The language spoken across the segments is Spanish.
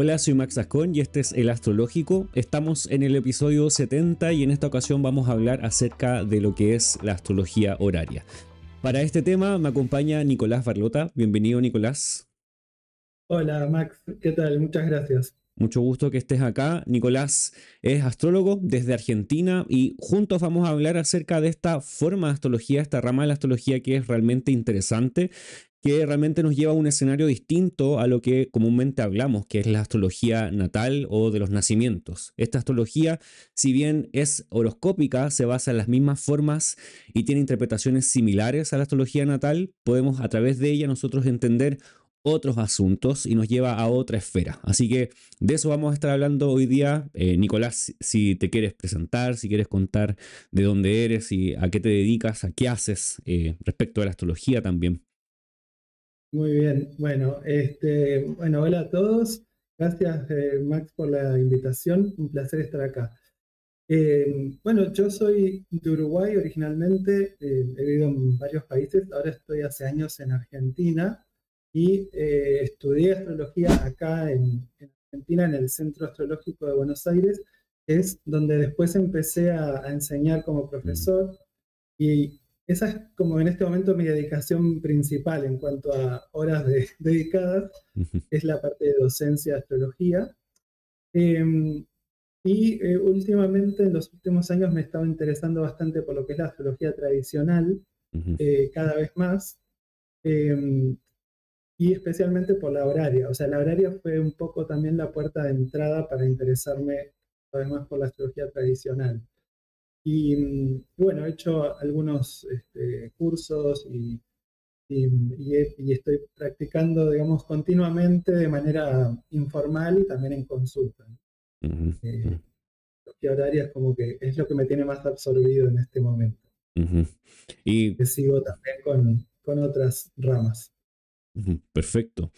Hola, soy Max Ascón y este es El Astrológico. Estamos en el episodio 70 y en esta ocasión vamos a hablar acerca de lo que es la astrología horaria. Para este tema me acompaña Nicolás Barlota. Bienvenido, Nicolás. Hola Max, ¿qué tal? Muchas gracias. Mucho gusto que estés acá. Nicolás es astrólogo desde Argentina y juntos vamos a hablar acerca de esta forma de astrología, esta rama de la astrología que es realmente interesante, que realmente nos lleva a un escenario distinto a lo que comúnmente hablamos, que es la astrología natal o de los nacimientos. Esta astrología, si bien es horoscópica, se basa en las mismas formas y tiene interpretaciones similares a la astrología natal, podemos a través de ella nosotros entender otros asuntos y nos lleva a otra esfera. Así que de eso vamos a estar hablando hoy día. Nicolás, si te quieres presentar, si quieres contar de dónde eres y a qué te dedicas, a qué haces respecto a la astrología también. Muy bien. Bueno, hola a todos. Gracias Max por la invitación. Un placer estar acá. Bueno, yo soy de Uruguay originalmente. He vivido en varios países. Ahora estoy hace años en Argentina y estudié astrología acá en Argentina, en el Centro Astrológico de Buenos Aires. Es donde después empecé a enseñar como Mm, profesor. Y esa es como en este momento mi dedicación principal en cuanto a horas dedicadas, ujú, es la parte de docencia de astrología. Eh, Últimamente, en los últimos años, me he estado interesando bastante por lo que es la astrología tradicional, ujú, cada vez más, eh, y especialmente por la horaria. O sea, la horaria fue un poco también la puerta de entrada para interesarme cada vez más por la astrología tradicional. Bueno, he hecho algunos cursos y estoy practicando, digamos, continuamente de manera informal y también en consulta, ¿no? ujú, Eh, la horaria es como que es lo que me tiene más absorbido en este momento. ujú. Y Que sigo también con otras ramas. ujú, perfecto.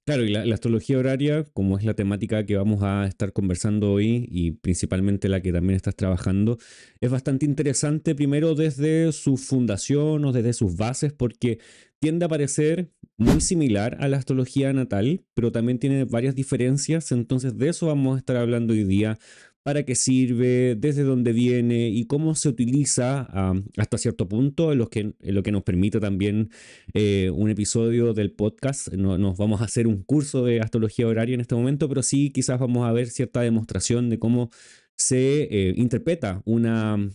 Claro, y la astrología horaria, como es la temática que vamos a estar conversando hoy y principalmente la que también estás trabajando, es bastante interesante primero desde su fundación o desde sus bases, porque tiende a parecer muy similar a la astrología natal, pero también tiene varias diferencias, entonces de eso vamos a estar hablando hoy día. Para qué sirve, desde dónde viene y cómo se utiliza hasta cierto punto, en lo que nos permite también un episodio del podcast. No nos vamos a hacer un curso de astrología horaria en este momento, pero sí quizás vamos a ver cierta demostración de cómo se interpreta una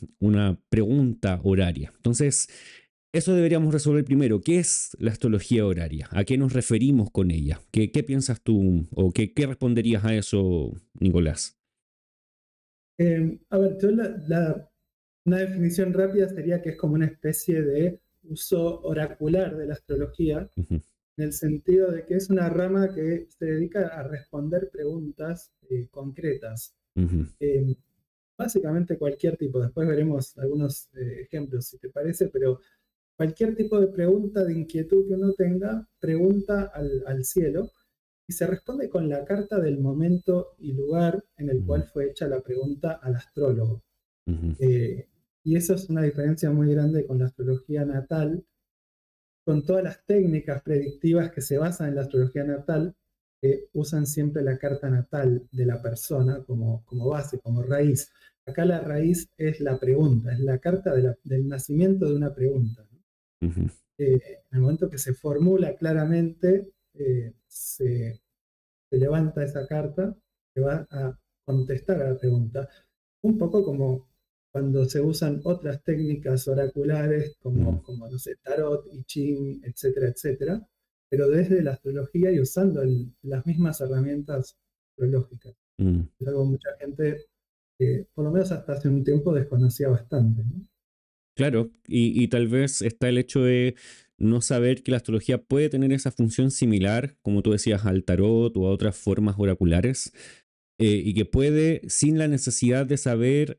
pregunta horaria. Entonces, eso deberíamos resolver primero. ¿Qué es la astrología horaria? ¿A qué nos referimos con ella? ¿Qué piensas tú o qué responderías a eso, Nicolás? A ver, una definición rápida sería que es como una especie de uso oracular de la astrología, Ujú, en el sentido de que es una rama que se dedica a responder preguntas concretas. ujú, Eh, Básicamente cualquier tipo, después veremos algunos ejemplos si te parece, pero cualquier tipo de pregunta, de inquietud que uno tenga, pregunta al cielo y se responde con la carta del momento y lugar en el cual ujú, fue hecha la pregunta al astrólogo. ujú, Eh, y eso es una diferencia muy grande con la astrología natal, con todas las técnicas predictivas que se basan en la astrología natal, que usan siempre la carta natal de la persona como base, como raíz. Acá la raíz es la pregunta, es la carta del nacimiento de una pregunta, ¿no? ujú, En el momento que se formula claramente, se levanta esa carta que va a contestar a la pregunta. Un poco como cuando se usan otras técnicas oraculares ujú, como no sé, tarot, I Ching, etcétera, etcétera, pero desde la astrología y usando las mismas herramientas astrológicas. ujú. Es algo que mucha gente, por lo menos hasta hace un tiempo, desconocía bastante, ¿no? Claro, y tal vez está el hecho de no saber que la astrología puede tener esa función similar, como tú decías, al tarot o a otras formas oraculares, y que puede, sin la necesidad de saber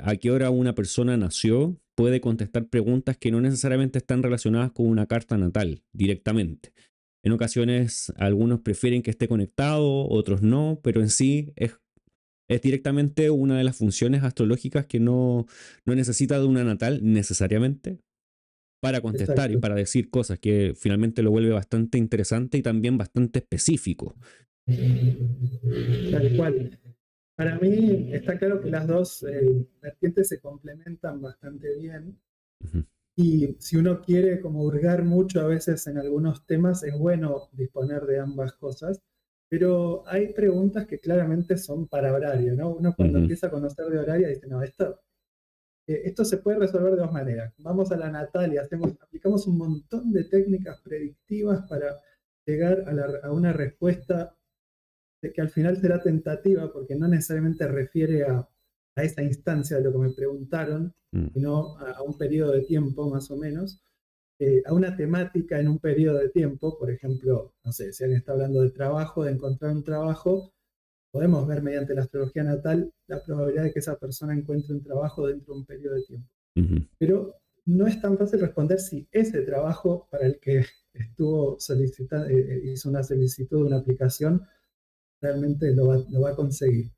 a qué hora una persona nació, puede contestar preguntas que no necesariamente están relacionadas con una carta natal directamente. En ocasiones algunos prefieren que esté conectado, otros no, pero en sí es directamente una de las funciones astrológicas que no necesita de una natal necesariamente para contestar y Exacto. para decir cosas, que finalmente lo vuelve bastante interesante y también bastante específico. Tal cual. Para mí está claro que las dos vertientes se complementan bastante bien Ujú, y si uno quiere como hurgar mucho a veces en algunos temas, es bueno disponer de ambas cosas, pero hay preguntas que claramente son para horario, ¿no? Uno cuando ujú, empieza a conocer de horario dice, no, esto se puede resolver de dos maneras. Vamos a la natal y aplicamos un montón de técnicas predictivas para llegar a una respuesta que al final será tentativa porque no necesariamente refiere a esa instancia de lo que me preguntaron, mm, sino a un periodo de tiempo más o menos, a una temática en un periodo de tiempo, por ejemplo, no sé, si alguien está hablando de trabajo, de encontrar un trabajo, podemos ver mediante la astrología natal la probabilidad de que esa persona encuentre un trabajo dentro de un periodo de tiempo. ujú, Pero no es tan fácil responder si ese trabajo para el que estuvo solicitando, hizo una solicitud de una aplicación, realmente lo va a conseguir.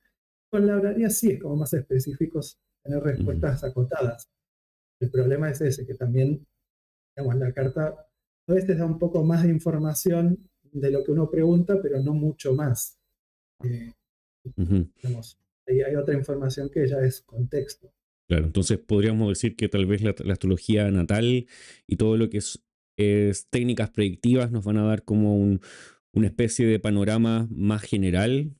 Con la horaria sí es como más específicos tener ujú, respuestas acotadas. El problema es ese, que también, digamos, la carta a veces da un poco más de información de lo que uno pregunta, pero no mucho más. Eh, ujú. digamos, ahí hay otra información que ya es contexto. Claro, entonces podríamos decir que tal vez la astrología natal y todo lo que es técnicas predictivas nos van a dar como una especie de panorama más general.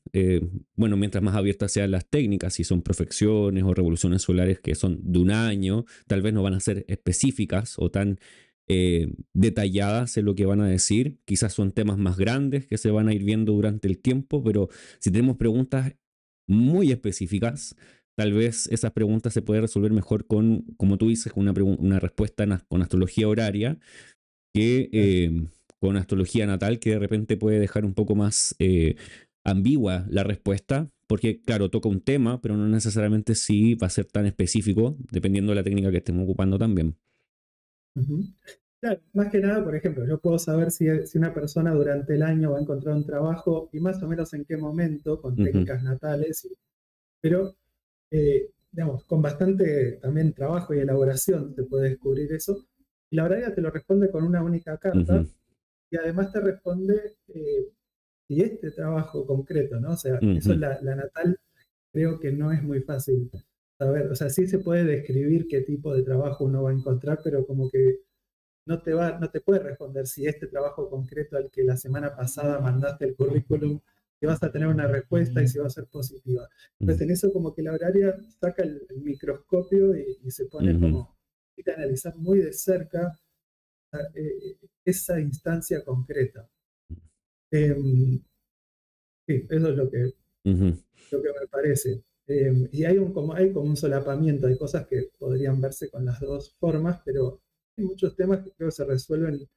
Bueno, mientras más abiertas sean las técnicas, si son profecciones o revoluciones solares que son de un año, tal vez no van a ser específicas o tan detalladas en lo que van a decir. Quizás son temas más grandes que se van a ir viendo durante el tiempo, pero si tenemos preguntas muy específicas, tal vez esas preguntas se pueden resolver mejor con, como tú dices, con una respuesta con astrología horaria que Claro. con astrología natal, que de repente puede dejar un poco más ambigua la respuesta, porque claro, toca un tema, pero no necesariamente sí va a ser tan específico, dependiendo de la técnica que estemos ocupando también. Ujú. Claro, más que nada, por ejemplo, yo puedo saber si una persona durante el año va a encontrar un trabajo y más o menos en qué momento, con Ujú, técnicas natales, pero digamos, con bastante también trabajo y elaboración se puede descubrir eso. Y la verdad te lo responde con una única ujú, carta y además te responde si este trabajo concreto, ¿no? O sea, eso ujú, la natal creo que no es muy fácil saber. O sea, sí se puede describir qué tipo de trabajo uno va a encontrar, pero como que no te puede responder si este trabajo concreto al que la semana pasada mandaste el currículum, si vas a tener una respuesta y si va a ser positiva. Entonces ujú, en eso como que la horaria saca el microscopio y se pone ujú, como a analizar muy de cerca esa instancia concreta. Eh, sí, eso es ujú, lo que me parece. Y hay como un solapamiento, hay cosas que podrían verse con las dos formas, pero hay muchos temas que creo que se resuelven de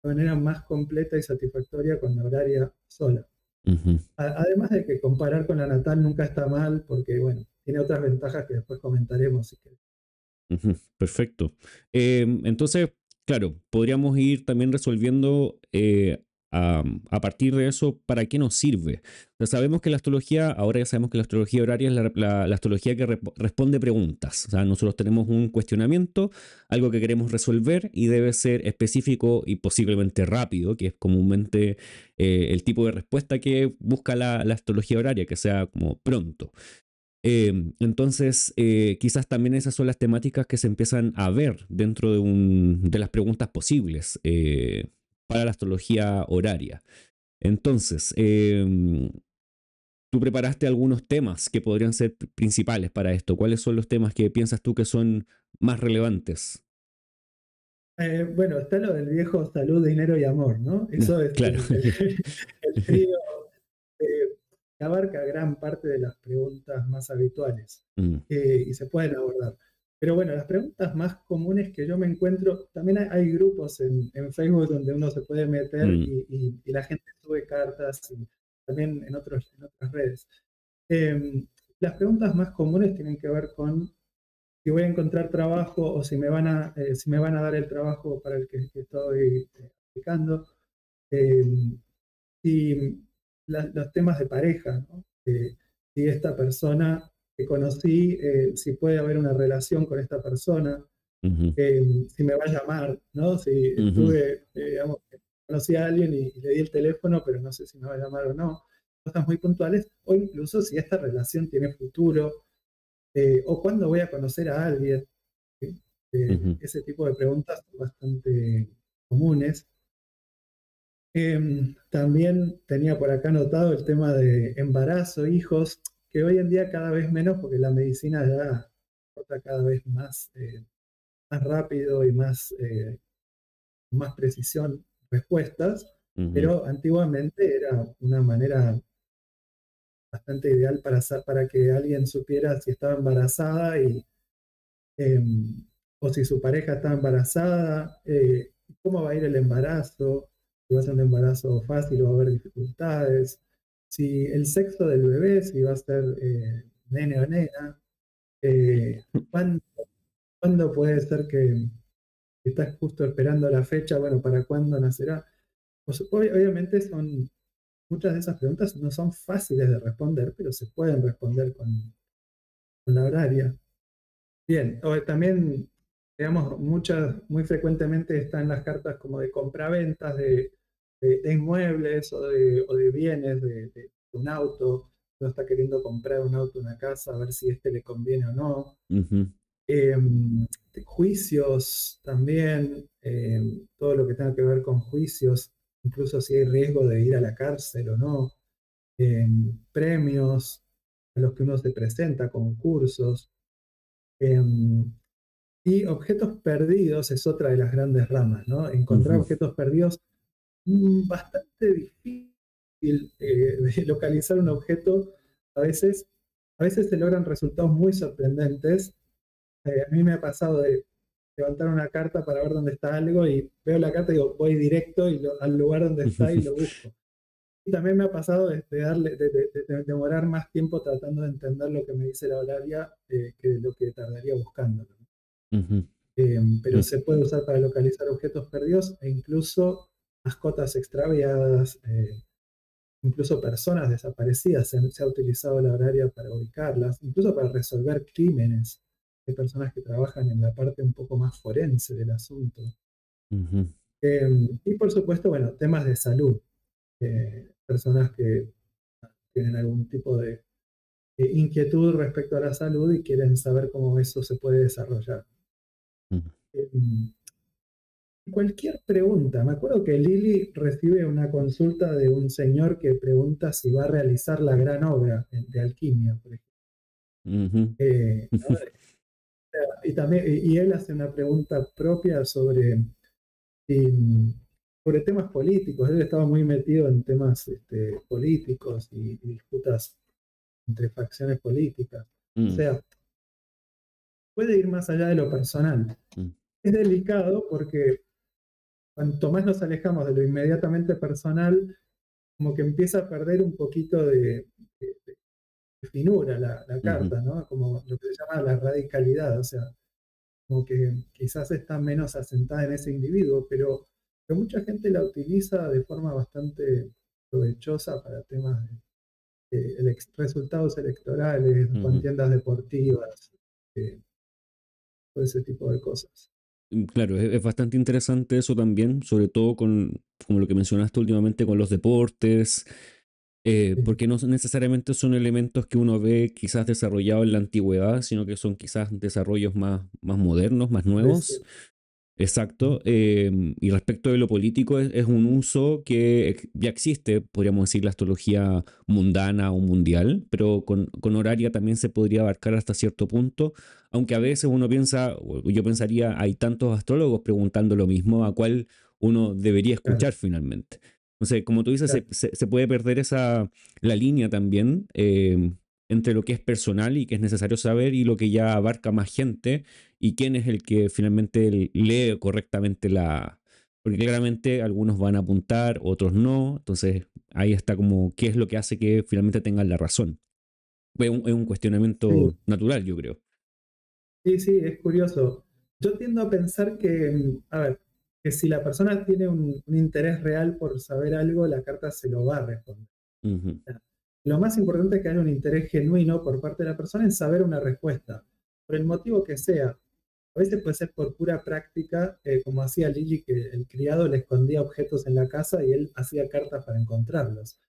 manera más completa y satisfactoria con la horaria sola. ujú. Además de que comparar con la natal nunca está mal, porque bueno, tiene otras ventajas que después comentaremos. Si querés. Ujú, perfecto. Entonces, claro, podríamos ir también resolviendo a partir de eso para qué nos sirve. O sea, sabemos que la astrología, ahora ya sabemos que la astrología horaria es la astrología que responde preguntas. O sea, nosotros tenemos un cuestionamiento, algo que queremos resolver y debe ser específico y posiblemente rápido, que es comúnmente el tipo de respuesta que busca la astrología horaria, que sea como pronto. Entonces, quizás también esas son las temáticas que se empiezan a ver dentro de las preguntas posibles para la astrología horaria. Entonces, tú preparaste algunos temas que podrían ser principales para esto. ¿Cuáles son los temas que piensas tú que son más relevantes? Bueno, está lo del viejo salud, dinero y amor, ¿no? Eso es Claro. el trío eh, que abarca gran parte de las preguntas más habituales Mm, y se pueden abordar. Pero bueno, las preguntas más comunes que yo me encuentro, también hay grupos en Facebook donde uno se puede meter mm, y la gente sube cartas y también en otras redes. Eh, las preguntas más comunes tienen que ver con si voy a encontrar trabajo o si me van a dar el trabajo para el que estoy aplicando. Eh, si los temas de pareja, ¿no? Si esta persona que conocí, si puede haber una relación con esta persona, ujú, si me va a llamar, ¿no? Si ujú, digamos, conocí a alguien y le di el teléfono, pero no sé si me va a llamar o no. cosas muy puntuales, o incluso si esta relación tiene futuro, o cuándo voy a conocer a alguien. ¿Sí? Ujú, Ese tipo de preguntas son bastante comunes. También tenía por acá anotado el tema de embarazo, hijos, que hoy en día cada vez menos porque la medicina ya aporta cada vez más, más rápido y más, con más precisión respuestas, ujú, pero antiguamente era una manera bastante ideal para que alguien supiera si estaba embarazada em, o si su pareja está embarazada, cómo va a ir el embarazo, si va a ser un embarazo fácil o va a haber dificultades, si el sexo del bebé, si va a ser nene o nena, cuándo, cuándo puede ser que estás justo esperando la fecha, bueno, para cuándo nacerá. Obviamente son muchas de esas preguntas no son fáciles de responder, pero se pueden responder con la horaria. Bien, también, digamos, muy frecuentemente están las cartas como de compraventas de inmuebles o de bienes, de un auto. Uno está queriendo comprar un auto, una casa, a ver si este le conviene o no. ujú, De juicios también, todo lo que tenga que ver con juicios, incluso si hay riesgo de ir a la cárcel o no. Premios a los que uno se presenta, concursos. em, y objetos perdidos es otra de las grandes ramas, ¿no? Encontrar ujú, objetos perdidos, bastante difícil de localizar un objeto. A veces, a veces se logran resultados muy sorprendentes. A mí me ha pasado de levantar una carta para ver dónde está algo y veo la carta y digo, voy directo al lugar donde está y lo busco. Y también me ha pasado de demorar más tiempo tratando de entender lo que me dice la horaria que lo que tardaría buscándolo. ujú, Pero se puede usar para localizar objetos perdidos e incluso mascotas extraviadas, incluso personas desaparecidas. Se ha utilizado la horaria para ubicarlas, incluso para resolver crímenes. Hay personas que trabajan en la parte un poco más forense del asunto. ujú, Y por supuesto, bueno, temas de salud. Personas que tienen algún tipo de inquietud respecto a la salud y quieren saber cómo eso se puede desarrollar. ujú, Em, Cualquier pregunta. Me acuerdo que Lili recibe una consulta de un señor que pregunta si va a realizar la gran obra de alquimia, por ejemplo. ujú, ¿No? Y también, y él hace una pregunta propia y, sobre temas políticos. Él estaba muy metido en temas políticos y disputas entre facciones políticas. O mm, sea, puede ir más allá de lo personal. mm, Es delicado porque cuanto más nos alejamos de lo inmediatamente personal, como que empieza a perder un poquito de finura la ujú, carta, ¿no? Como lo que se llama la radicalidad, o sea, como que quizás está menos asentada en ese individuo, pero mucha gente la utiliza de forma bastante provechosa para temas de resultados electorales, ujú. contiendas deportivas, todo ese tipo de cosas. Claro, es bastante interesante eso también, sobre todo con, como lo que mencionaste últimamente, con los deportes, Sí, porque no necesariamente son elementos que uno ve quizás desarrollados en la antigüedad, sino que son quizás desarrollos más modernos, más nuevos. recién. Exacto. Y respecto de lo político, es un uso que ya existe, podríamos decir, la astrología mundana o mundial, pero con horaria también se podría abarcar hasta cierto punto, aunque a veces uno piensa, o yo pensaría, hay tantos astrólogos preguntando lo mismo, a cuál uno debería Claro, escuchar finalmente. No sé, como tú dices, claro, se puede perder la línea también entre lo que es personal y que es necesario saber y lo que ya abarca más gente y quién es el que finalmente lee correctamente la... Porque claramente algunos van a apuntar, otros no, entonces ahí está como qué es lo que hace que finalmente tengan la razón. Es un sí. cuestionamiento natural, yo creo. Sí, sí, es curioso. Yo tiendo a pensar que, a ver, que si la persona tiene un interés real por saber algo, la carta se lo va a responder. Ujú, Lo más importante es que haya un interés genuino por parte de la persona en saber una respuesta, por el motivo que sea. A veces puede ser por pura práctica, como hacía Lily, que el criado le escondía objetos en la casa y él hacía cartas para encontrarlos.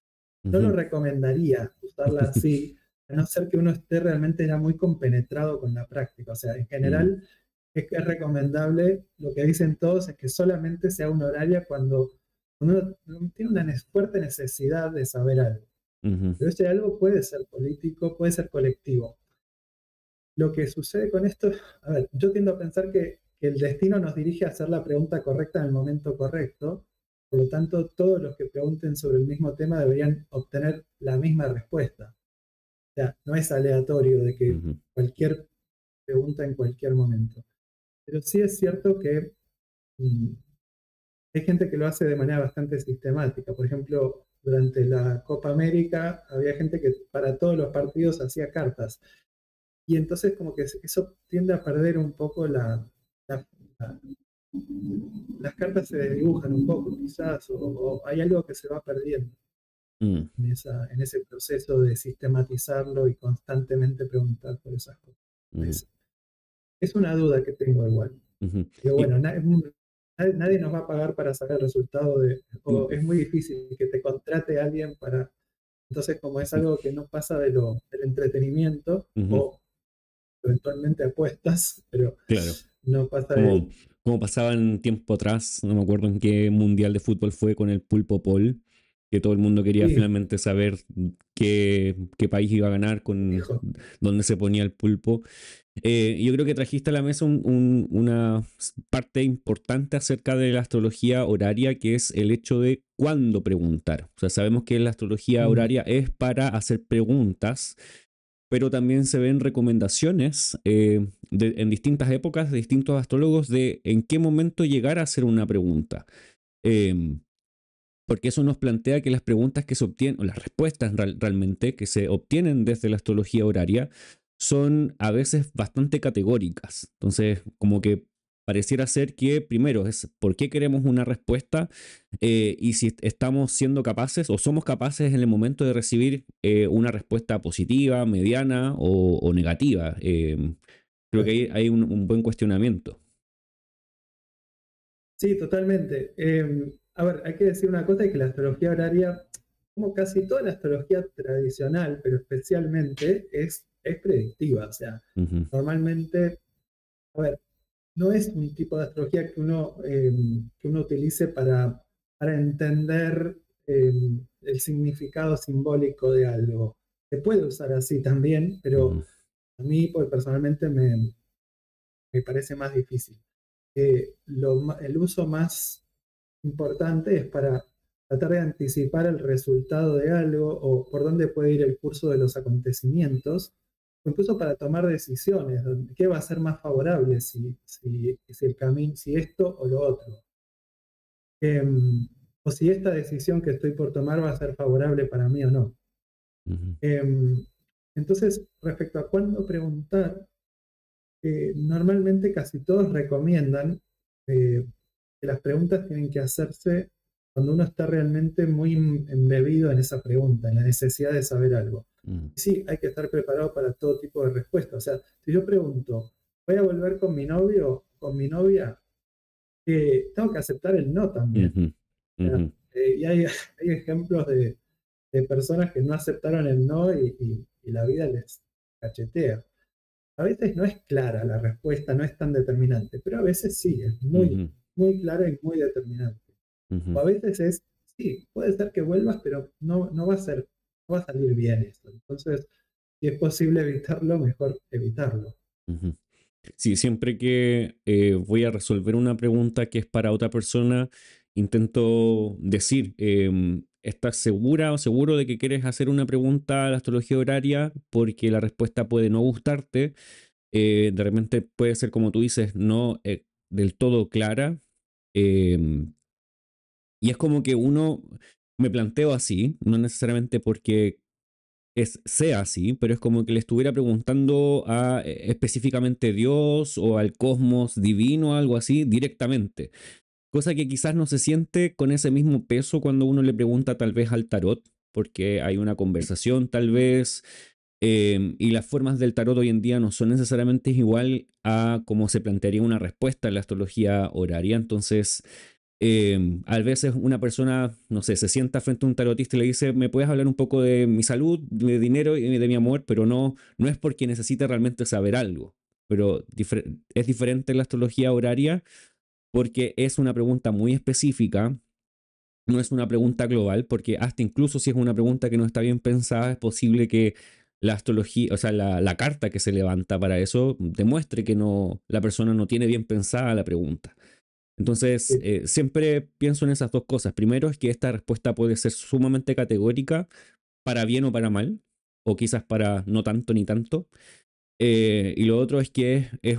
No lo Ujú, recomendaría usarla así, a no ser que uno esté realmente ya muy compenetrado con la práctica. O sea, en mm, general es que es recomendable, lo que dicen todos es que solamente sea una horaria cuando uno tiene una fuerte necesidad de saber algo. ujú, Pero ese algo puede ser político, puede ser colectivo. Lo que sucede con esto, a ver, yo tiendo a pensar que el destino nos dirige a hacer la pregunta correcta en el momento correcto, por lo tanto, todos los que pregunten sobre el mismo tema deberían obtener la misma respuesta. O sea, no es aleatorio de que ujú, cualquier pregunta en cualquier momento. Pero sí es cierto que mm, hay gente que lo hace de manera bastante sistemática. Por ejemplo, durante la Copa América había gente que para todos los partidos hacía cartas. Y entonces como que eso tiende a perder un poco la- la- las cartas se desdibujan un poco quizás, o hay algo que se va perdiendo mm, en ese proceso de sistematizarlo y constantemente preguntar por esas cosas. ujú, Es, es una duda que tengo igual. ujú. Pero Y, bueno, nadie nos va a pagar para saber el resultado o es muy difícil que te contrate alguien para, entonces como es algo que no pasa del entretenimiento ujú, o eventualmente apuestas, pero claro. no pasa de... Como, como pasaba en tiempo atrás, no me acuerdo en qué mundial de fútbol fue con el Pulpo Paul, que todo el mundo quería Sí, finalmente saber qué país iba a ganar, con dijo. dónde se ponía el pulpo. Yo creo que trajiste a la mesa una parte importante acerca de la astrología horaria, que es el hecho de cuándo preguntar. O sea, sabemos que la astrología Mm, horaria es para hacer preguntas, pero también se ven recomendaciones en distintas épocas de distintos astrólogos de en qué momento llegar a hacer una pregunta. Eh, Porque eso nos plantea que las preguntas que se obtienen, o las respuestas realmente que se obtienen desde la astrología horaria, son a veces bastante categóricas. Entonces, como que pareciera ser que primero es por qué queremos una respuesta, y si estamos siendo capaces o somos capaces en el momento de recibir una respuesta positiva, mediana o negativa. Creo que claro. hay un buen cuestionamiento. Sí, totalmente. A ver, hay que decir una cosa, es que la astrología horaria, como casi toda la astrología tradicional, pero especialmente, es predictiva. O sea, Ujú, normalmente, a ver, no es un tipo de astrología que uno utilice para entender eh, el significado simbólico de algo. Se puede usar así también, pero ujú, a mí pues, personalmente me parece más difícil. El uso más importante es para tratar de anticipar el resultado de algo o por dónde puede ir el curso de los acontecimientos, o incluso para tomar decisiones, qué va a ser más favorable, si el camino, si esto o lo otro. Em, o si esta decisión que estoy por tomar va a ser favorable para mí o no. ujú, Em, entonces, respecto a cuándo preguntar, normalmente casi todos recomiendan eh, que las preguntas tienen que hacerse cuando uno está realmente muy embebido en esa pregunta, en la necesidad de saber algo. ujú, Y sí, hay que estar preparado para todo tipo de respuestas. O sea, si yo pregunto, ¿voy a volver con mi novio, con mi novia? Tengo que aceptar el no también. ujú, O sea, ujú, y hay ejemplos de personas que no aceptaron el no y la vida les cachetea. A veces no es clara la respuesta, no es tan determinante, pero a veces sí, es muy, ujú, muy clara y muy determinante. O ujú. a veces es, sí, puede ser que vuelvas, pero no va a ser, no va a salir bien esto. Entonces, si es posible evitarlo, mejor evitarlo. Ujú. Sí, siempre que voy a resolver una pregunta que es para otra persona, intento decir, ¿estás segura o seguro de que quieres hacer una pregunta a la astrología horaria? Porque la respuesta puede no gustarte. De repente puede ser, como tú dices, no del todo clara. em, y es como que uno, me planteo así, no necesariamente porque sea así, pero es como que le estuviera preguntando a específicamente Dios o al cosmos divino, algo así, directamente. Cosa que quizás no se siente con ese mismo peso cuando uno le pregunta tal vez al tarot, porque hay una conversación tal vez, y las formas del tarot hoy en día no son necesariamente igual a cómo se plantearía una respuesta en la astrología horaria. Entonces, A veces una persona, no sé, se sienta frente a un tarotista y le dice, ¿me puedes hablar un poco de mi salud, de dinero y de mi amor? Pero no es porque necesite realmente saber algo. Pero es diferente la astrología horaria porque es una pregunta muy específica, no es una pregunta global, porque hasta incluso si es una pregunta que no está bien pensada, es posible que la astrología, o sea, la carta que se levanta para eso demuestre que no, la persona no tiene bien pensada la pregunta. Entonces, Sí, siempre pienso en esas dos cosas. Primero es que esta respuesta puede ser sumamente categórica, para bien o para mal, o quizás para no tanto ni tanto. Y lo otro es que es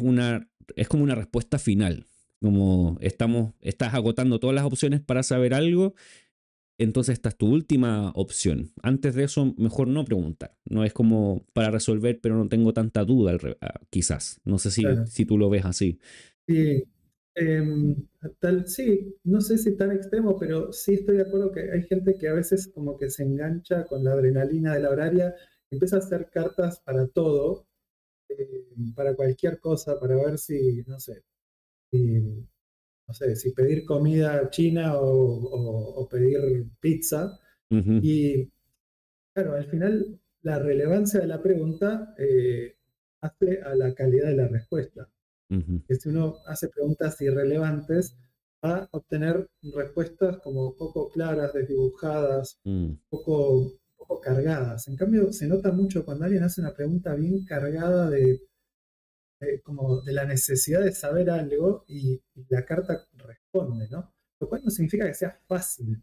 como una respuesta final. Como estás agotando todas las opciones para saber algo, entonces esta es tu última opción. Antes de eso, mejor no preguntar. No es como para resolver, pero no tengo tanta duda, quizás. No sé claro. si tú lo ves así. Sí, em, sí, no sé si tan extremo, pero sí estoy de acuerdo que hay gente que a veces como que se engancha con la adrenalina de la horaria, empieza a hacer cartas para todo, para cualquier cosa, para ver si, no sé, si, no sé, si pedir comida china o pedir pizza. Ujú, Y claro, al final la relevancia de la pregunta hace a la calidad de la respuesta. ujú, Que si uno hace preguntas irrelevantes, va a obtener respuestas como poco claras, desdibujadas, mm, poco cargadas. En cambio, se nota mucho cuando alguien hace una pregunta bien cargada como de la necesidad de saber algo y la carta responde, ¿no? Lo cual no significa que sea fácil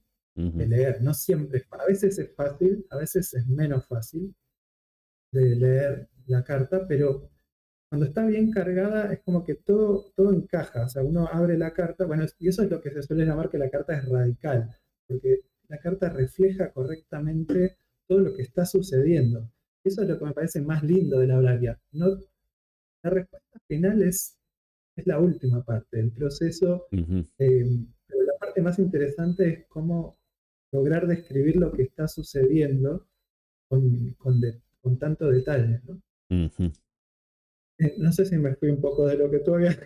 de ujú, leer, no siempre. A veces es fácil, a veces es menos fácil de leer la carta, pero cuando está bien cargada es como que todo encaja, o sea, uno abre la carta, bueno, y eso es lo que se suele llamar que la carta es radical, porque la carta refleja correctamente todo lo que está sucediendo. Eso es lo que me parece más lindo de la Biblia. No, la respuesta final es la última parte del proceso, ujú, pero la parte más interesante es cómo lograr describir lo que está sucediendo con tanto detalle, ¿no? ujú. No sé si me fui un poco de lo que tú habías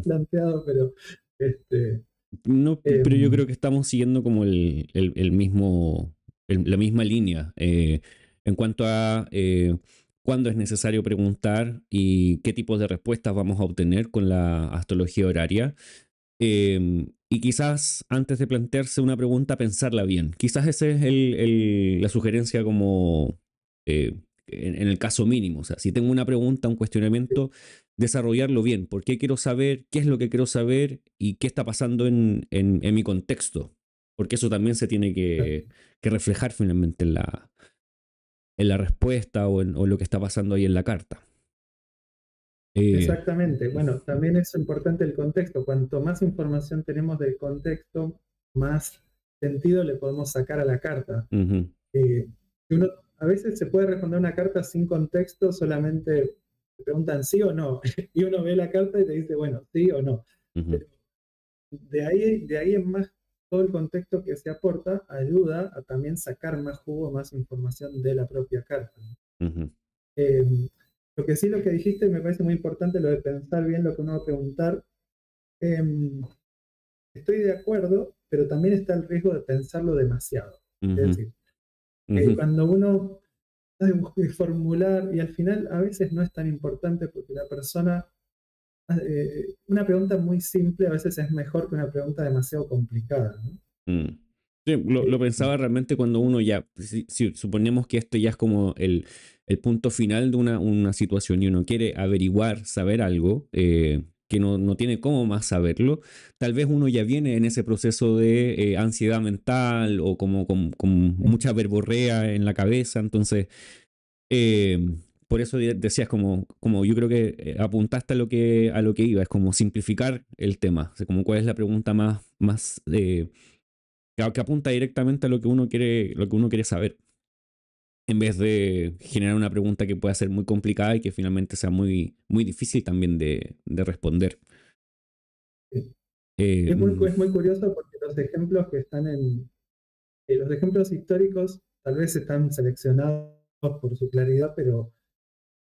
planteado, pero este, No, pero yo em, creo que estamos siguiendo como el mismo, la misma línea en cuanto a cuándo es necesario preguntar y qué tipos de respuestas vamos a obtener con la astrología horaria. Y quizás antes de plantearse una pregunta, pensarla bien. Quizás esa es la sugerencia como eh, en el caso mínimo. O sea, si tengo una pregunta, un cuestionamiento, desarrollarlo bien. ¿Por qué quiero saber? ¿Qué es lo que quiero saber? ¿Y qué está pasando en mi contexto? Porque eso también se tiene que reflejar finalmente en la respuesta o en lo que está pasando ahí en la carta. Eh, exactamente. Bueno, también es importante el contexto. Cuanto más información tenemos del contexto, más sentido le podemos sacar a la carta. Ujú, Eh, uno, a veces se puede responder una carta sin contexto, solamente te preguntan sí o no, y uno ve la carta y te dice, bueno, sí o no. ujú, De ahí en más, todo el contexto que se aporta ayuda a también sacar más jugo, más información de la propia carta. ujú, Eh, lo que sí, lo que dijiste me parece muy importante, lo de pensar bien lo que uno va a preguntar. Eh, Estoy de acuerdo, pero también está el riesgo de pensarlo demasiado. Es ujú, decir, ujú. cuando uno busca formular y al final a veces no es tan importante porque la persona, una pregunta muy simple a veces es mejor que una pregunta demasiado complicada, ¿no? Mm. Sí, lo Eh, pensaba realmente cuando uno ya, si suponemos que esto ya es como el punto final de una situación y uno quiere averiguar, saber algo, que no tiene cómo más saberlo, tal vez uno ya viene en ese proceso de ansiedad mental o como con mucha verborrea en la cabeza, entonces, eh, por eso decías como yo creo que apuntaste a lo que iba, es como simplificar el tema, o sea, como cuál es la pregunta más que apunta directamente a lo que uno quiere saber, en vez de generar una pregunta que pueda ser muy complicada y que finalmente sea muy difícil también de responder. Eh, mm, es muy curioso porque los ejemplos que están los ejemplos históricos tal vez están seleccionados por su claridad, pero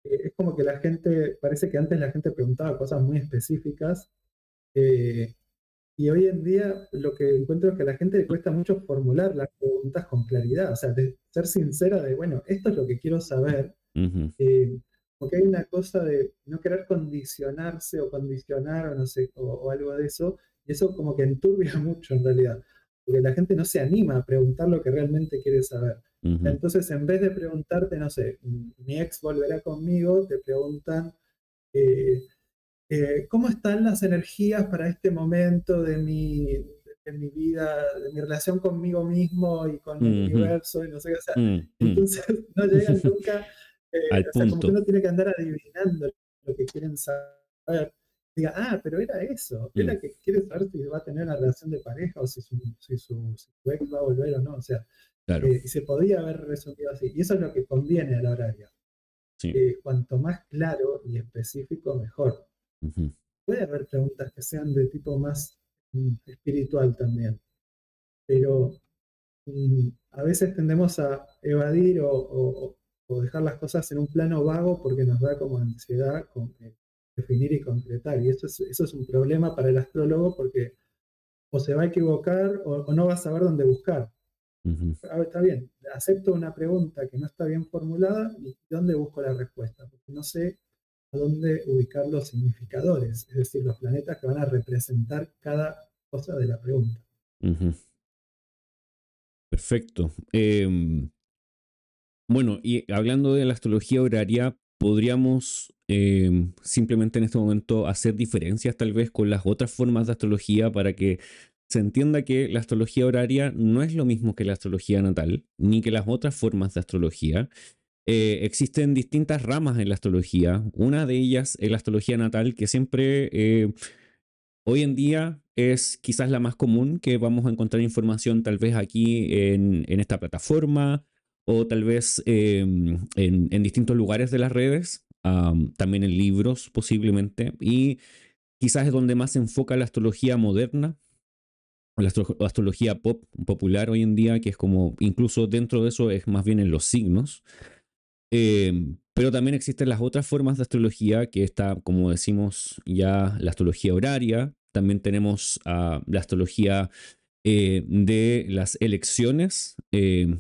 es como que la gente, parece que antes la gente preguntaba cosas muy específicas, eh, Y hoy en día lo que encuentro es que a la gente le cuesta mucho formular las preguntas con claridad, o sea, de ser sincera de, bueno, esto es lo que quiero saber, Ujú, eh, porque hay una cosa de no querer condicionarse o condicionar o no sé, o algo de eso, y eso como que enturbia mucho en realidad, porque la gente no se anima a preguntar lo que realmente quiere saber. ujú, Entonces, en vez de preguntarte, no sé, mi ex volverá conmigo, te preguntan, eh, ¿cómo están las energías para este momento de mi vida, de mi relación conmigo mismo y con el ujú, universo y no sé qué? O sea, ujú. entonces no llegan nunca, Al o sea, como que punto. uno tiene que andar adivinando lo que quieren saber. Diga, pero era eso, Mm, era que quiere saber si va a tener una relación de pareja o si su ex va a volver o no, o sea, claro, y se podía haber resumido así. Y eso es lo que conviene a la horaria. sí. Cuanto más claro y específico, mejor. Ujú, Puede haber preguntas que sean de tipo más espiritual también, pero a veces tendemos a evadir o dejar las cosas en un plano vago porque nos da como ansiedad definir y concretar. Y eso es un problema para el astrólogo porque o se va a equivocar o no va a saber dónde buscar. ujú, A ver, está bien, acepto una pregunta que no está bien formulada y ¿dónde busco la respuesta? Porque no sé a dónde ubicar los significadores, es decir, los planetas que van a representar cada cosa de la pregunta. ujú. Perfecto. Bueno, y hablando de la astrología horaria, podríamos simplemente en este momento hacer diferencias tal vez con las otras formas de astrología para que se entienda que la astrología horaria no es lo mismo que la astrología natal, ni que las otras formas de astrología. Existen distintas ramas en la astrología. Una de ellas es la astrología natal, que siempre hoy en día es quizás la más común que vamos a encontrar información tal vez aquí en esta plataforma o tal vez en distintos lugares de las redes, también en libros posiblemente, y quizás es donde más se enfoca la astrología moderna o la astrología pop popular hoy en día, que es como incluso dentro de eso es más bien en los signos. Pero también existen las otras formas de astrología, que está, como decimos ya, la astrología horaria. También tenemos la astrología de las elecciones,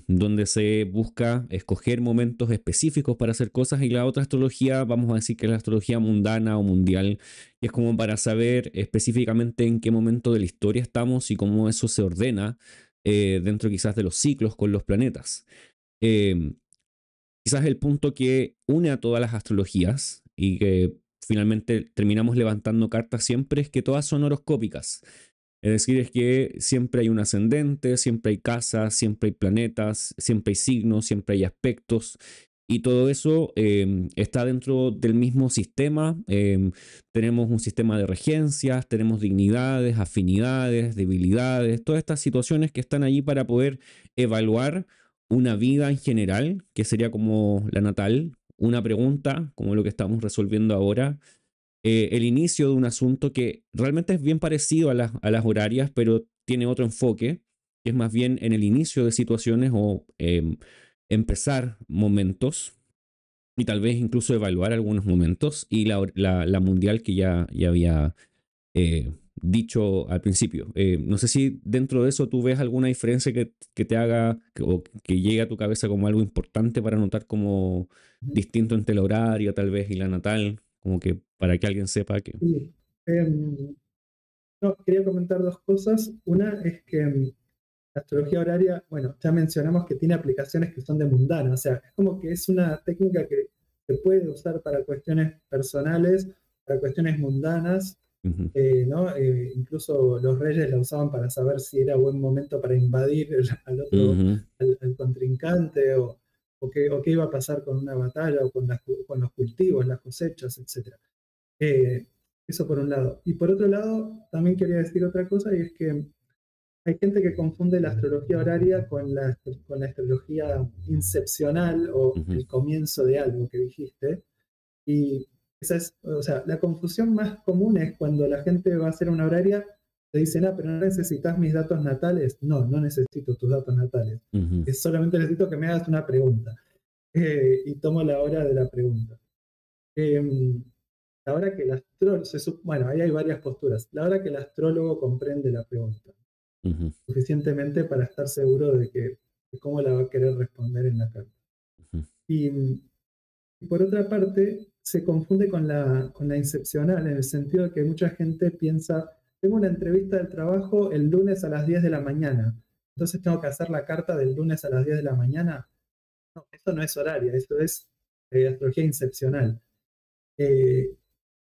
donde se busca escoger momentos específicos para hacer cosas. Y la otra astrología, vamos a decir que es la astrología mundana o mundial, que es como para saber específicamente en qué momento de la historia estamos y cómo eso se ordena dentro quizás de los ciclos con los planetas. Eh, Quizás el punto que une a todas las astrologías y que finalmente terminamos levantando cartas siempre es que todas son horoscópicas. Es decir, es que siempre hay un ascendente, siempre hay casas, siempre hay planetas, siempre hay signos, siempre hay aspectos. Y todo eso está dentro del mismo sistema. Tenemos un sistema de regencias, tenemos dignidades, afinidades, debilidades, todas estas situaciones que están allí para poder evaluar una vida en general, que sería como la natal, una pregunta, como lo que estamos resolviendo ahora, el inicio de un asunto que realmente es bien parecido a las horarias, pero tiene otro enfoque, que es más bien en el inicio de situaciones o empezar momentos y tal vez incluso evaluar algunos momentos, y la mundial que ya había dicho al principio. No sé si dentro de eso tú ves alguna diferencia que te haga o que llegue a tu cabeza como algo importante para notar como distinto entre el horario tal vez y la natal, como que para que alguien sepa que... Sí. Em, no, quería comentar dos cosas. Una es que la astrología horaria, bueno, ya mencionamos que tiene aplicaciones que son de mundana, o sea, es como que es una técnica que se puede usar para cuestiones personales, para cuestiones mundanas, Ujú, ¿no? Incluso los reyes la usaban para saber si era buen momento para invadir al otro, ujú, al contrincante, o qué iba a pasar con una batalla, o con los cultivos, las cosechas, etc. Eh, Eso por un lado. Y por otro lado, también quería decir otra cosa, y es que hay gente que confunde la astrología horaria con la astrología incepcional o ujú, el comienzo de algo que dijiste. Y esa es, o sea, la confusión más común es cuando la gente va a hacer una horaria, te dicen, pero no necesitas mis datos natales. No, no necesito tus datos natales. ujú, Es solamente necesito que me hagas una pregunta. Y tomo la hora de la pregunta. Eh, la hora que el astrólogo, bueno, ahí hay varias posturas, la hora que el astrólogo comprende la pregunta Ujú, suficientemente para estar seguro de cómo la va a querer responder en la carta. ujú, Y por otra parte, se confunde con la incepcional, en el sentido de que mucha gente piensa, tengo una entrevista del trabajo el lunes a las 10 de la mañana, entonces tengo que hacer la carta del lunes a las 10 de la mañana. No, eso no es horaria, eso es astrología incepcional. Eh,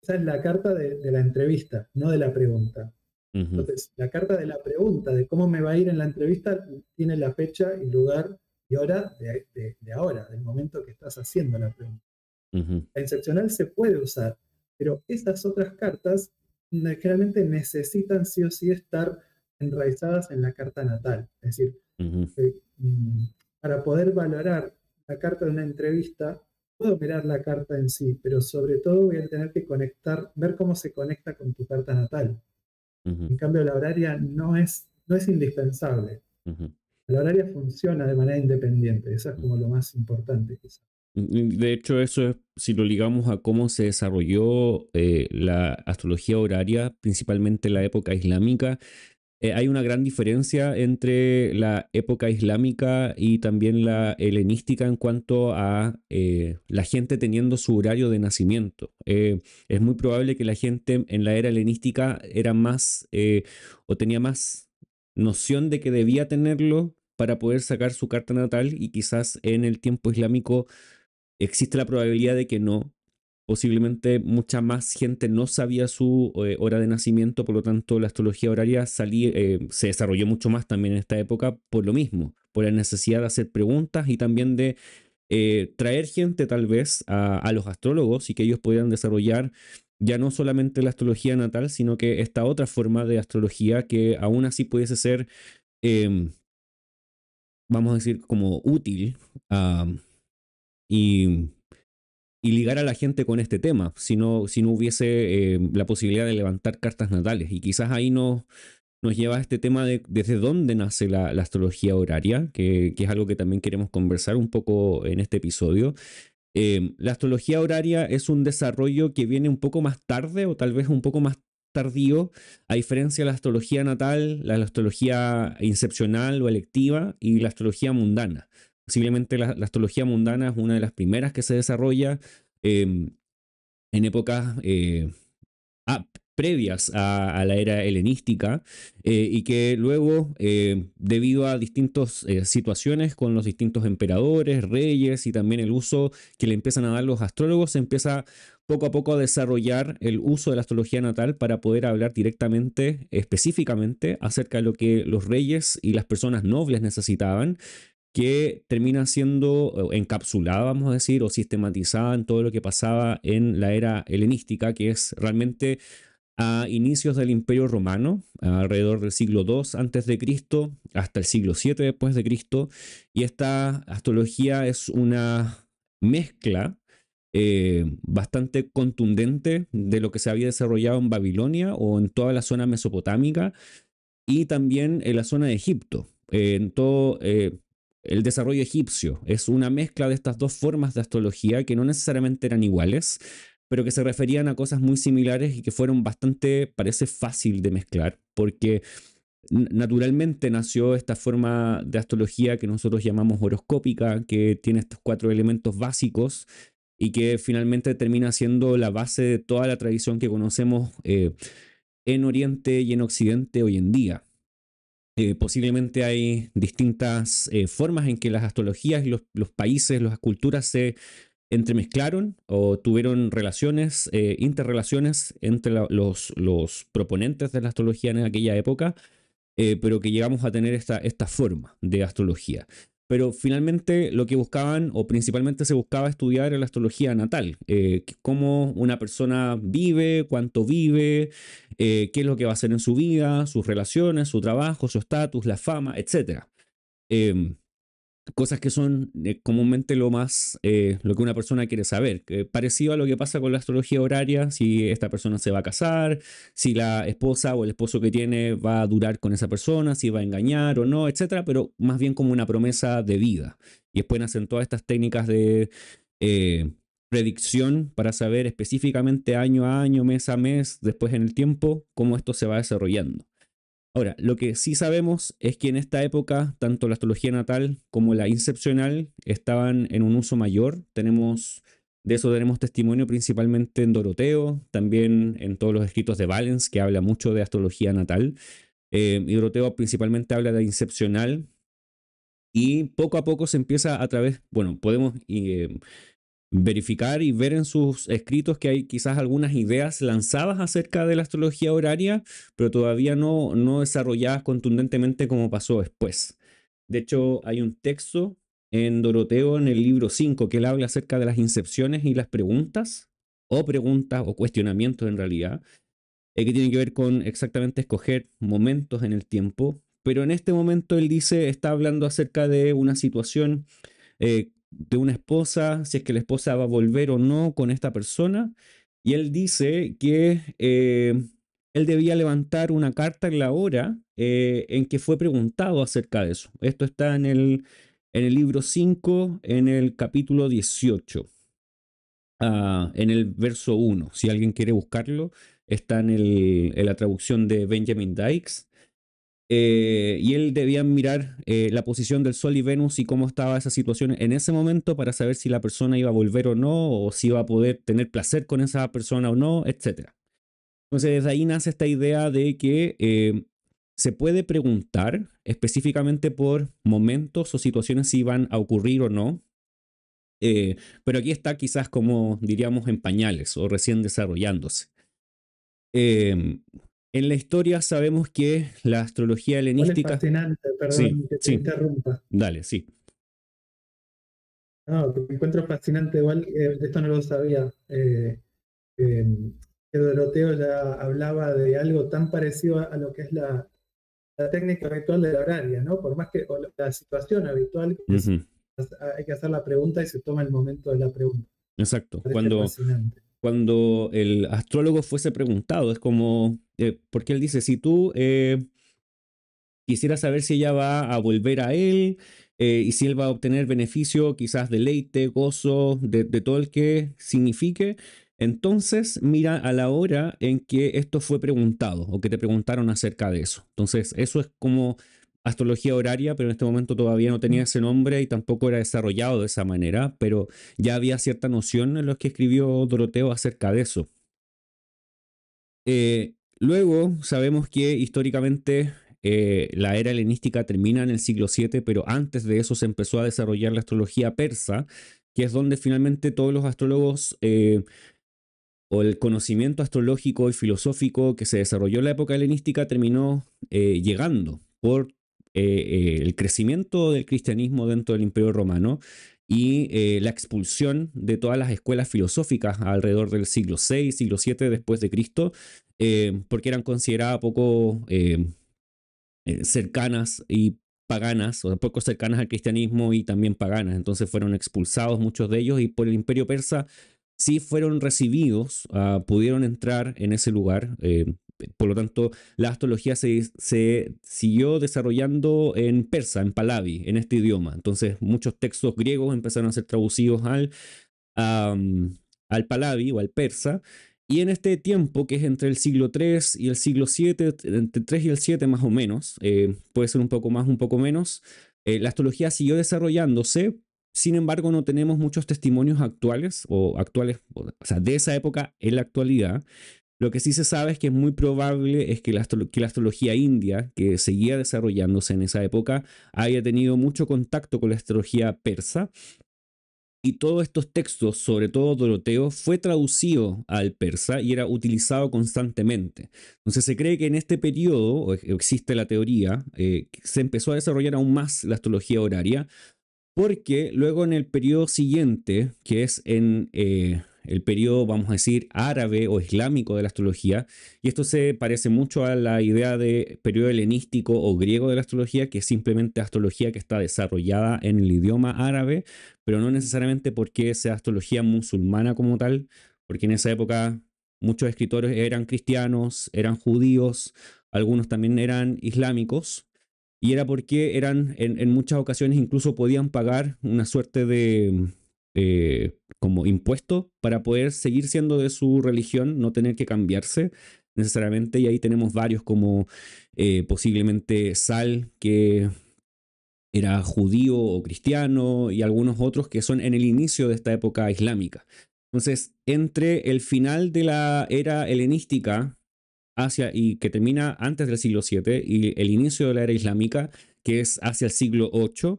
Esa es la carta de la entrevista, no de la pregunta. ujú, Entonces, la carta de la pregunta, de cómo me va a ir en la entrevista, tiene la fecha y lugar y hora de ahora, del momento que estás haciendo la pregunta. ujú, La incepcional se puede usar, pero esas otras cartas generalmente necesitan sí o sí estar enraizadas en la carta natal. Es decir, ujú, eh, mm, para poder valorar la carta de una entrevista, puedo mirar la carta en sí, pero sobre todo voy a tener que conectar, ver cómo se conecta con tu carta natal. ujú, En cambio, la horaria no es indispensable. ujú, La horaria funciona de manera independiente, eso es ujú. como lo más importante quizás. De hecho, eso es, si lo ligamos a cómo se desarrolló la astrología horaria, principalmente en la época islámica, hay una gran diferencia entre la época islámica y también la helenística en cuanto a la gente teniendo su horario de nacimiento. Es muy probable que la gente en la era helenística era más o tenía más noción de que debía tenerlo para poder sacar su carta natal y quizás en el tiempo islámico existe la probabilidad de que no. Posiblemente mucha más gente no sabía su hora de nacimiento, por lo tanto la astrología horaria se desarrolló mucho más también en esta época por lo mismo, por la necesidad de hacer preguntas y también de traer gente tal vez a los astrólogos y que ellos pudieran desarrollar ya no solamente la astrología natal, sino que esta otra forma de astrología que aún así pudiese ser, eh, vamos a decir, como útil. Y y ligar a la gente con este tema, si no hubiese la posibilidad de levantar cartas natales. Y quizás ahí nos lleva a este tema de desde dónde nace la astrología horaria, que es algo que también queremos conversar un poco en este episodio. La astrología horaria es un desarrollo que viene un poco más tarde o tal vez un poco más tardío, a diferencia de la astrología natal, la astrología incepcional o electiva y la astrología mundana. Posiblemente la astrología mundana es una de las primeras que se desarrolla eh, en épocas ah, previas a la era helenística y que luego, debido a distintas situaciones con los distintos emperadores, reyes y también el uso que le empiezan a dar los astrólogos, se empieza poco a poco a desarrollar el uso de la astrología natal para poder hablar directamente, específicamente, acerca de lo que los reyes y las personas nobles necesitaban, que termina siendo encapsulada, vamos a decir, o sistematizada en todo lo que pasaba en la era helenística, que es realmente a inicios del Imperio Romano, alrededor del siglo II antes de Cristo hasta el siglo VII después de Cristo, y esta astrología es una mezcla bastante contundente de lo que se había desarrollado en Babilonia o en toda la zona mesopotámica y también en la zona de Egipto. En todo el desarrollo egipcio es una mezcla de estas dos formas de astrología que no necesariamente eran iguales, pero que se referían a cosas muy similares y que fueron bastante, parece fácil de mezclar, porque naturalmente nació esta forma de astrología que nosotros llamamos horoscópica, que tiene estos cuatro elementos básicos y que finalmente termina siendo la base de toda la tradición que conocemos en Oriente y en Occidente hoy en día. Posiblemente hay distintas formas en que las astrologías y los países, las culturas se entremezclaron o tuvieron relaciones, interrelaciones entre los proponentes de la astrología en aquella época, pero que llegamos a tener esta forma de astrología. Pero finalmente lo que buscaban, o principalmente se buscaba estudiar la astrología natal, cómo una persona vive, cuánto vive, qué es lo que va a hacer en su vida, sus relaciones, su trabajo, su estatus, la fama, etcétera. Eh, Cosas que son comúnmente lo que una persona quiere saber, parecido a lo que pasa con la astrología horaria, si esta persona se va a casar, si la esposa o el esposo que tiene va a durar con esa persona, si va a engañar o no, etcétera, pero más bien como una promesa de vida. Y después nacen todas estas técnicas de eh, predicción para saber específicamente año a año, mes a mes, después en el tiempo, cómo esto se va desarrollando. Ahora, lo que sí sabemos es que en esta época, tanto la astrología natal como la incepcional estaban en un uso mayor. De eso tenemos testimonio principalmente en Doroteo, también en todos los escritos de Valens, que habla mucho de astrología natal. Y Doroteo principalmente habla de incepcional. Y poco a poco se empieza a través, bueno, podemos verificar y ver en sus escritos que hay quizás algunas ideas lanzadas acerca de la astrología horaria, pero todavía no desarrolladas contundentemente como pasó después. De hecho, hay un texto en Doroteo, en el libro 5, que él habla acerca de las incepciones y las preguntas, o cuestionamientos en realidad, que tienen que ver con exactamente escoger momentos en el tiempo. Pero en este momento él dice, está hablando acerca de una situación de una esposa, si es que la esposa va a volver o no con esta persona, y él dice que él debía levantar una carta en la hora en que fue preguntado acerca de eso. Esto está en el libro 5, en el capítulo 18, en el verso 1. Si alguien quiere buscarlo, está en la traducción de Benjamin Dykes. Y él debía mirar la posición del Sol y Venus y cómo estaba esa situación en ese momento para saber si la persona iba a volver o no, o si iba a poder tener placer con esa persona o no, etc. Entonces, desde ahí nace esta idea de que se puede preguntar específicamente por momentos o situaciones si van a ocurrir o no. Pero aquí está quizás como diríamos en pañales o recién desarrollándose. En la historia sabemos que la astrología Es helenística... fascinante, Sí, perdón que te sí, interrumpa. dale, sí. No, que me encuentro fascinante, igual, de esto no lo sabía, eh, que Doroteo ya hablaba de algo tan parecido a lo que es la técnica habitual de la horaria, ¿no? Por más que la situación habitual es, Ujú, hay que hacer la pregunta y se toma el momento de la pregunta. exacto. Me parece fascinante. Cuando el astrólogo fuese preguntado, es como, porque él dice, si tú quisieras saber si ella va a volver a él y si él va a obtener beneficio, quizás deleite, gozo, de todo el que signifique, entonces mira a la hora en que esto fue preguntado o que te preguntaron acerca de eso. Entonces, eso es como astrología horaria, pero en este momento todavía no tenía ese nombre y tampoco era desarrollado de esa manera, pero ya había cierta noción en lo que escribió Doroteo acerca de eso. Luego sabemos que históricamente la era helenística termina en el siglo VII, pero antes de eso se empezó a desarrollar la astrología persa, que es donde finalmente todos los astrólogos o el conocimiento astrológico y filosófico que se desarrolló en la época helenística terminó llegando por el crecimiento del cristianismo dentro del Imperio Romano y la expulsión de todas las escuelas filosóficas alrededor del siglo VI, siglo VII después de Cristo, porque eran consideradas poco cercanas y paganas, o poco cercanas al cristianismo y también paganas. Entonces fueron expulsados muchos de ellos y por el Imperio Persa sí fueron recibidos, pudieron entrar en ese lugar. Por lo tanto, la astrología se siguió desarrollando en persa, en Pahlavi, en este idioma. Entonces, muchos textos griegos empezaron a ser traducidos al Pahlavi o al persa. Y en este tiempo, que es entre el siglo III y el siglo VII, entre el 3 y el 7 más o menos, puede ser un poco más, un poco menos, la astrología siguió desarrollándose. Sin embargo, no tenemos muchos testimonios o sea, de esa época en la actualidad. Lo que sí se sabe es que es muy probable es que que la astrología india, que seguía desarrollándose en esa época, haya tenido mucho contacto con la astrología persa. Y todos estos textos, sobre todo Doroteo, fue traducido al persa y era utilizado constantemente. Entonces se cree que en este periodo, o existe la teoría, que se empezó a desarrollar aún más la astrología horaria, porque luego en el periodo siguiente, que es en el periodo, vamos a decir, árabe o islámico de la astrología, y esto se parece mucho a la idea de periodo helenístico o griego de la astrología, que es simplemente astrología que está desarrollada en el idioma árabe, pero no necesariamente porque sea astrología musulmana como tal, porque en esa época muchos escritores eran cristianos, eran judíos, algunos también eran islámicos, y era porque eran, en muchas ocasiones incluso podían pagar una suerte de como impuesto para poder seguir siendo de su religión, no tener que cambiarse necesariamente. Y ahí tenemos varios como posiblemente Sal, que era judío o cristiano, y algunos otros que son en el inicio de esta época islámica. Entonces, entre el final de la era helenística y que termina antes del siglo VII y el inicio de la era islámica, que es hacia el siglo VIII,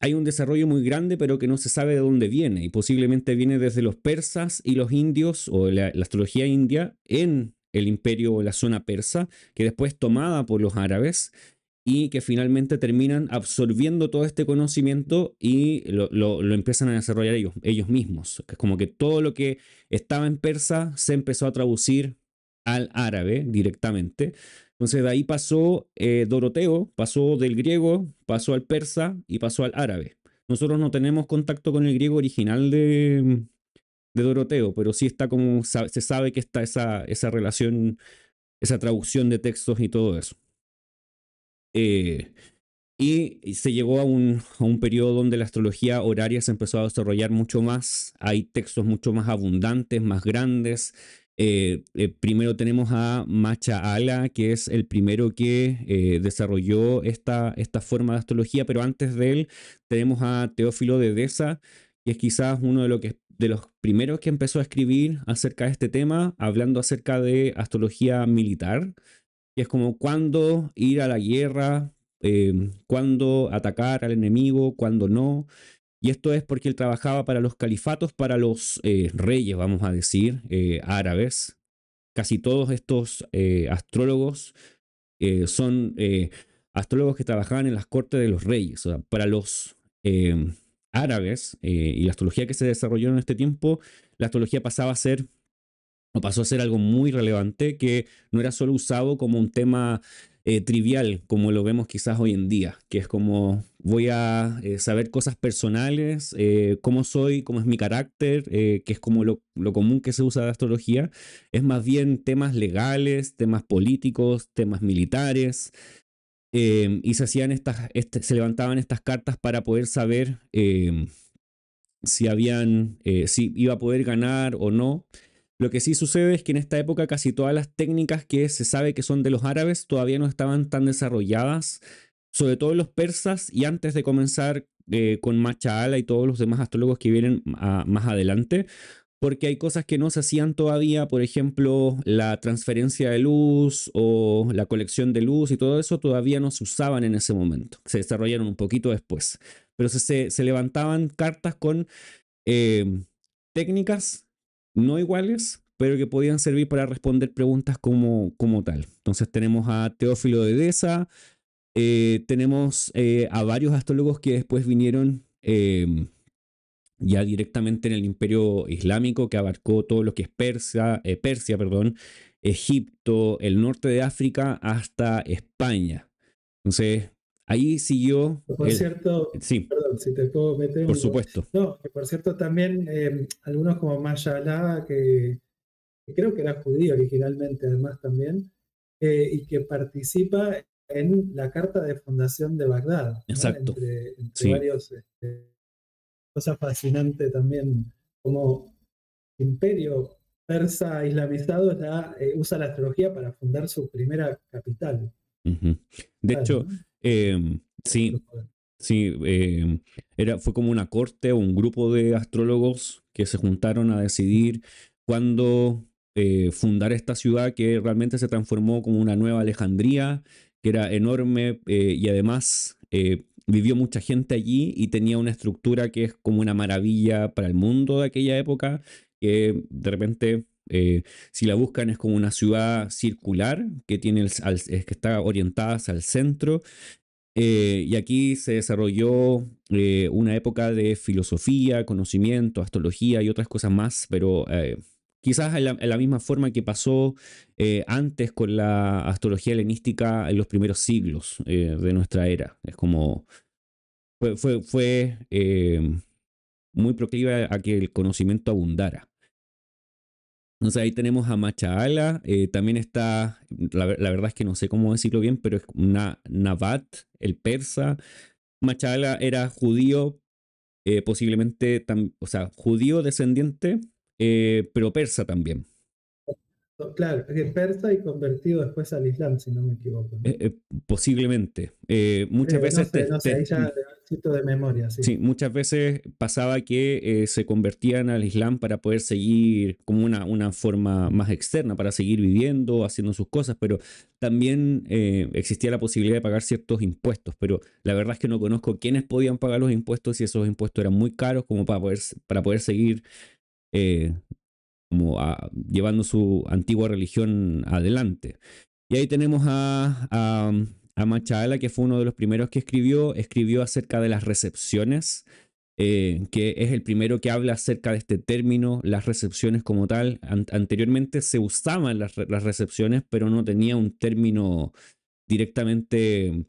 hay un desarrollo muy grande, pero que no se sabe de dónde viene, y posiblemente viene desde los persas y los indios, o la astrología india, en el imperio o la zona persa, que después tomada por los árabes, y que finalmente terminan absorbiendo todo este conocimiento y lo empiezan a desarrollar ellos mismos. Es como que todo lo que estaba en persa se empezó a traducir al árabe directamente. Entonces de ahí pasó Doroteo, pasó del griego, pasó al persa y pasó al árabe. Nosotros no tenemos contacto con el griego original de Doroteo, pero sí está como, se sabe que está esa relación, esa traducción de textos y todo eso. Y se llegó a un periodo donde la astrología horaria se empezó a desarrollar mucho más. Hay textos mucho más abundantes, más grandes. Primero tenemos a Macha Ala, que es el primero que desarrolló esta forma de astrología, pero antes de él tenemos a Teófilo de Edesa, que es quizás uno de los primeros que empezó a escribir acerca de este tema, hablando acerca de astrología militar, que es como cuándo ir a la guerra, cuándo atacar al enemigo, cuándo no. Y esto es porque él trabajaba para los califatos, para los reyes, vamos a decir, árabes. Casi todos estos astrólogos son astrólogos que trabajaban en las cortes de los reyes. O sea, para los árabes y la astrología que se desarrolló en este tiempo, la astrología pasó a ser algo muy relevante, que no era solo usado como un tema trivial, como lo vemos quizás hoy en día, que es como voy a saber cosas personales, cómo soy, cómo es mi carácter, que es como lo común que se usa de astrología. Es más bien temas legales, temas políticos, temas militares, y se hacían se levantaban estas cartas para poder saber si iba a poder ganar o no. Lo que sí sucede es que en esta época casi todas las técnicas que se sabe que son de los árabes todavía no estaban tan desarrolladas, sobre todo los persas, y antes de comenzar con Macha y todos los demás astrólogos que vienen más adelante, porque hay cosas que no se hacían todavía, por ejemplo, la transferencia de luz o la colección de luz y todo eso todavía no se usaban en ese momento, se desarrollaron un poquito después, pero se levantaban cartas con eh, técnicas no iguales, pero que podían servir para responder preguntas como tal. Entonces tenemos a Teófilo de Edesa, tenemos a varios astrólogos que después vinieron ya directamente en el Imperio Islámico, que abarcó todo lo que es Persia, perdón, Egipto, el norte de África hasta España. Entonces ahí siguió Por cierto, Sí, perdón, si te puedo meter por un... supuesto. No, que por cierto también algunos como Mayalá, que creo que era judío originalmente además también, y que participa en la carta de fundación de Bagdad, ¿no? Exacto. Entre Sí. varios, cosa fascinante también, como imperio persa islamizado ya usa la astrología para fundar su primera capital. Ujú. De hecho, ¿No? sí, sí, fue como una corte o un grupo de astrólogos que se juntaron a decidir cuándo fundar esta ciudad, que realmente se transformó como una nueva Alejandría, que era enorme, y además vivió mucha gente allí y tenía una estructura que es como una maravilla para el mundo de aquella época, que de repente si la buscan es como una ciudad circular que que está orientada hacia el centro, y aquí se desarrolló una época de filosofía, conocimiento, astrología y otras cosas más, pero quizás en la misma forma que pasó antes con la astrología helenística en los primeros siglos de nuestra era. Es como fue muy proclive a que el conocimiento abundara. Entonces ahí tenemos a Machaala, también está, la verdad es que no sé cómo decirlo bien, pero es Nabat, el persa. Machaala era judío, posiblemente, o sea, judío descendiente, pero persa también. Claro, es persa y convertido después al Islam, si no me equivoco, ¿no? Posiblemente. Muchas Creo, veces no sé, ahí ya cito de memoria, sí. sí, muchas veces pasaba que se convertían al Islam para poder seguir como una forma más externa, para seguir viviendo, haciendo sus cosas, pero también existía la posibilidad de pagar ciertos impuestos, pero la verdad es que no conozco quiénes podían pagar los impuestos y esos impuestos eran muy caros como para poder seguir eh, llevando su antigua religión adelante. Y ahí tenemos a Machala, que fue uno de los primeros que escribió acerca de las recepciones, que es el primero que habla acerca de este término, las recepciones como tal. Anteriormente se usaban las recepciones, pero no tenía un término directamente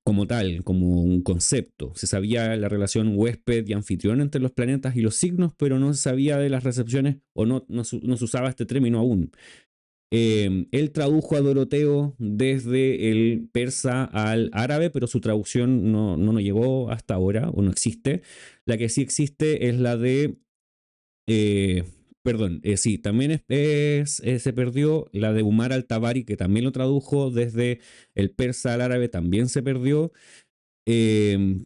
como tal, como un concepto. Se sabía la relación huésped y anfitrión entre los planetas y los signos, pero no se sabía de las recepciones o no se usaba este término aún. Él tradujo a Doroteo desde el persa al árabe, pero su traducción no nos llegó hasta ahora, o no existe. La que sí existe es la de eh, perdón, sí, también se perdió la de Umar al-Tabari, que también lo tradujo desde el persa al árabe, también se perdió.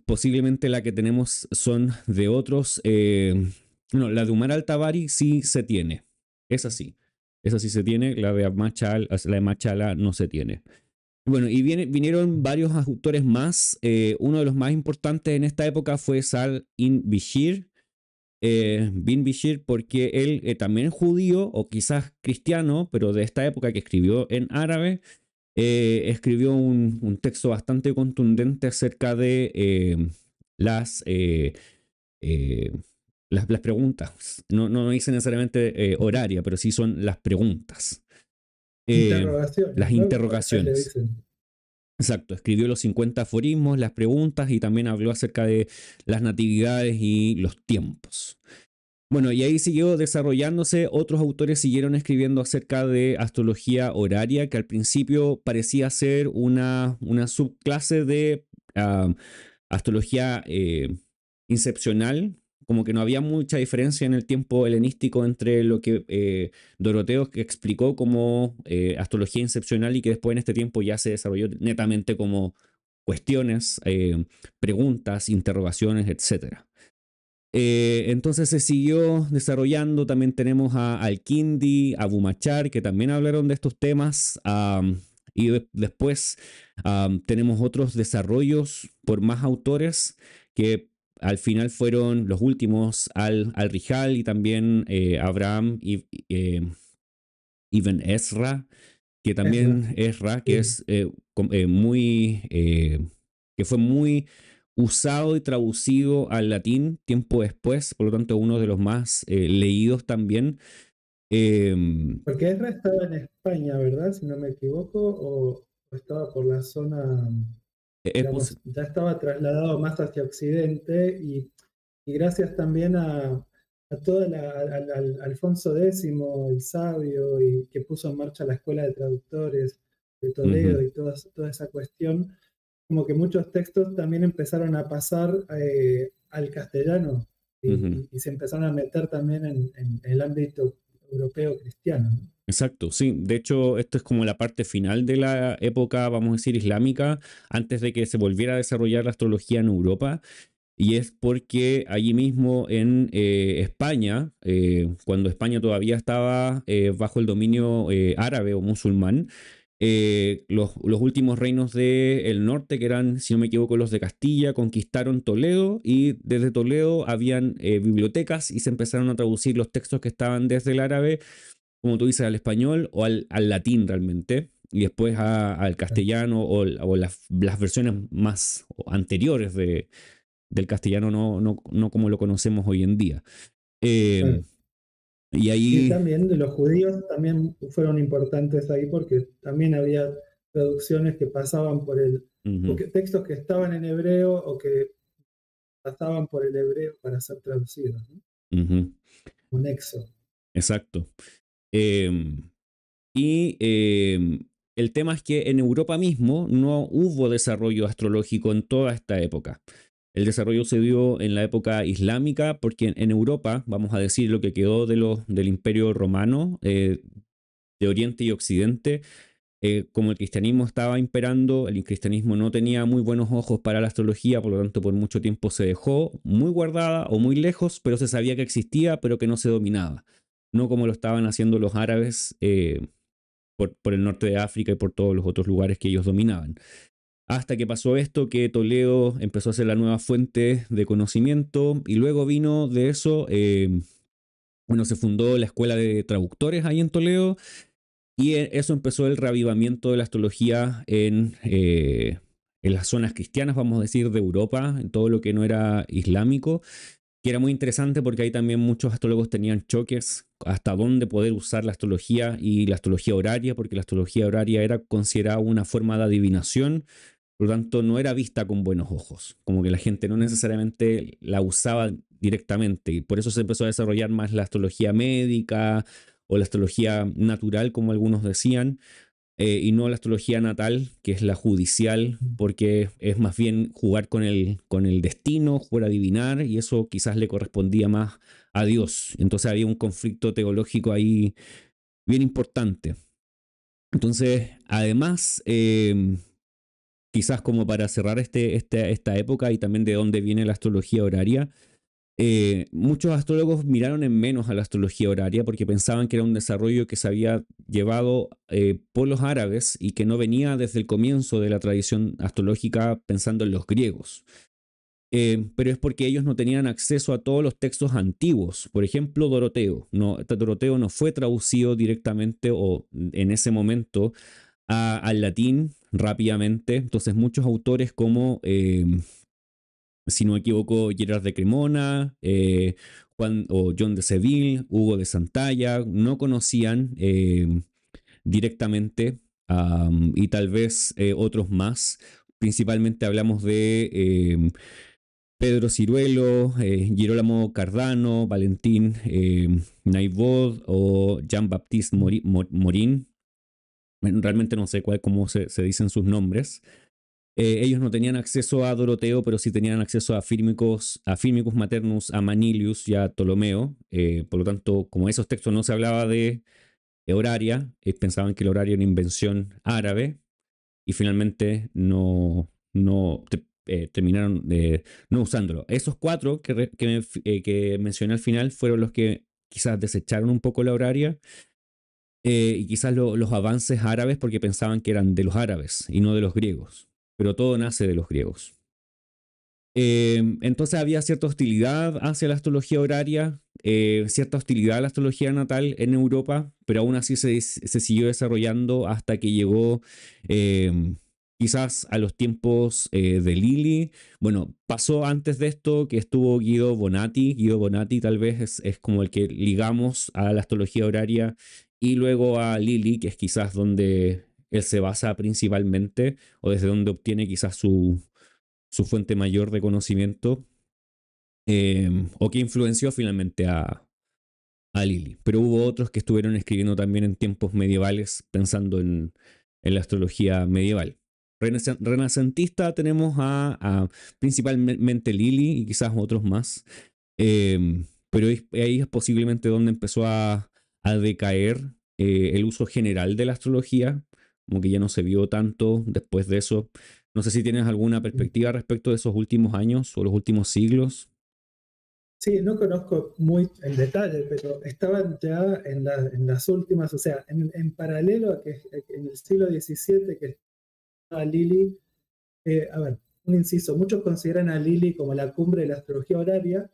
Posiblemente la que tenemos son de otros. No, la de Umar al-Tabari sí se tiene. Es así. Esa sí se tiene, la de Machala no se tiene. Bueno, y vinieron varios autores más. Uno de los más importantes en esta época fue Sal ibn Bishir, Bin Bishir, porque él también es judío o quizás cristiano, pero de esta época, que escribió en árabe. Escribió un texto bastante contundente acerca de las, eh, eh, las preguntas. No dice necesariamente horaria, pero sí son las preguntas. Interrogaciones, Las ¿no? Acá le interrogaciones. dicen. Exacto, escribió los 50 aforismos, las preguntas, y también habló acerca de las natividades y los tiempos. Bueno, y ahí siguió desarrollándose, otros autores siguieron escribiendo acerca de astrología horaria, que al principio parecía ser una subclase de astrología incepcional, como que no había mucha diferencia en el tiempo helenístico entre lo que Doroteo explicó como astrología incepcional, y que después en este tiempo ya se desarrolló netamente como cuestiones, preguntas, interrogaciones, etcétera. Entonces se siguió desarrollando. También tenemos a Al-Kindi, a Bumachar, que también hablaron de estos temas. Y después tenemos otros desarrollos por más autores que al final fueron los últimos, Al-Rihal y también Abraham y Ibn Ezra, que Ezra, también Ezra, que sí. es muy, que fue muy usado y traducido al latín tiempo después, por lo tanto uno de los más leídos también. Eh, Porque Ezra estaba en España, ¿verdad? Si no me equivoco, o estaba por la zona, es digamos, ya estaba trasladado más hacia Occidente y gracias también a todo Alfonso X, el sabio, y que puso en marcha la Escuela de Traductores de Toledo ujú, y toda esa cuestión, como que muchos textos también empezaron a pasar al castellano ujú. y se empezaron a meter también en el ámbito europeo cristiano, ¿no? Exacto, sí. De hecho, esto es como la parte final de la época, vamos a decir, islámica, antes de que se volviera a desarrollar la astrología en Europa. Y es porque allí mismo en España, cuando España todavía estaba bajo el dominio árabe o musulmán, los últimos reinos del norte, que eran, si no me equivoco, los de Castilla, conquistaron Toledo, y desde Toledo habían bibliotecas y se empezaron a traducir los textos que estaban desde el árabe, como tú dices, al español o al latín realmente, y después al castellano o las versiones más anteriores del castellano, no como lo conocemos hoy en día. Eh, Claro. y Y ahí, también de los judíos también fueron importantes ahí porque también había traducciones que pasaban por ujú, porque textos que estaban en hebreo o que pasaban por el hebreo para ser traducidos, ¿no? ujú, Un nexo. exacto. Eh, y el tema es que en Europa mismo no hubo desarrollo astrológico en toda esta época. El desarrollo se dio en la época islámica, porque en Europa, vamos a decir, lo que quedó del Imperio Romano, de Oriente y Occidente, como el cristianismo estaba imperando, el cristianismo no tenía muy buenos ojos para la astrología, por lo tanto por mucho tiempo se dejó muy guardada o muy lejos, pero se sabía que existía, pero que no se dominaba. No como lo estaban haciendo los árabes por el norte de África y por todos los otros lugares que ellos dominaban. Hasta que pasó esto, que Toledo empezó a ser la nueva fuente de conocimiento y luego vino de eso, bueno, se fundó la escuela de traductores ahí en Toledo y eso empezó el reavivamiento de la astrología en las zonas cristianas, vamos a decir, de Europa, en todo lo que no era islámico, que era muy interesante porque ahí también muchos astrólogos tenían choques hasta dónde poder usar la astrología y la astrología horaria, porque la astrología horaria era considerada una forma de adivinación, por lo tanto no era vista con buenos ojos, como que la gente no necesariamente la usaba directamente y por eso se empezó a desarrollar más la astrología médica o la astrología natural, como algunos decían, y no la astrología natal, que es la judicial, porque es más bien jugar con el destino, jugar a adivinar, y eso quizás le correspondía más a Dios. Entonces había un conflicto teológico ahí bien importante. Entonces, además, quizás como para cerrar esta época y también de dónde viene la astrología horaria, muchos astrólogos miraron en menos a la astrología horaria porque pensaban que era un desarrollo que se había llevado por los árabes y que no venía desde el comienzo de la tradición astrológica pensando en los griegos. Pero es porque ellos no tenían acceso a todos los textos antiguos. Por ejemplo, Doroteo. No, Doroteo no fue traducido directamente o en ese momento al latín rápidamente. Entonces muchos autores como si no me equivoco, Gerard de Cremona, Juan o John de Seville, Hugo de Santalla, no conocían directamente y tal vez otros más. Principalmente hablamos de Pedro Ciruelo, Girolamo Cardano, Valentín Naivod o Jean-Baptiste Morin. Bueno, realmente no sé cómo se dicen sus nombres. Ellos no tenían acceso a Doroteo, pero sí tenían acceso a Firmicus Maternus, a Manilius y a Ptolomeo. Por lo tanto, como esos textos no se hablaba de horaria, pensaban que el horario era una invención árabe y finalmente terminaron no usándolo. Esos cuatro que mencioné al final fueron los que quizás desecharon un poco la horaria y quizás los avances árabes porque pensaban que eran de los árabes y no de los griegos, pero todo nace de los griegos. Entonces había cierta hostilidad hacia la astrología horaria, cierta hostilidad a la astrología natal en Europa, pero aún así se siguió desarrollando hasta que llegó quizás a los tiempos de Lilly. Bueno, pasó antes de esto que estuvo Guido Bonatti. Guido Bonatti tal vez es como el que ligamos a la astrología horaria y luego a Lilly, que es quizás donde él se basa principalmente o desde donde obtiene quizás su fuente mayor de conocimiento o que influenció finalmente a Lilly. Pero hubo otros que estuvieron escribiendo también en tiempos medievales pensando en la astrología medieval. Renacentista tenemos a principalmente Lilly y quizás otros más, pero ahí es posiblemente donde empezó a decaer el uso general de la astrología, como que ya no se vio tanto después de eso. No sé si tienes alguna perspectiva respecto de esos últimos años o los últimos siglos. Sí, no conozco muy en detalle, pero estaban ya en las últimas, o sea, en paralelo a que en el siglo XVII que estaba Lilly. A ver, un inciso, muchos consideran a Lilly como la cumbre de la astrología horaria,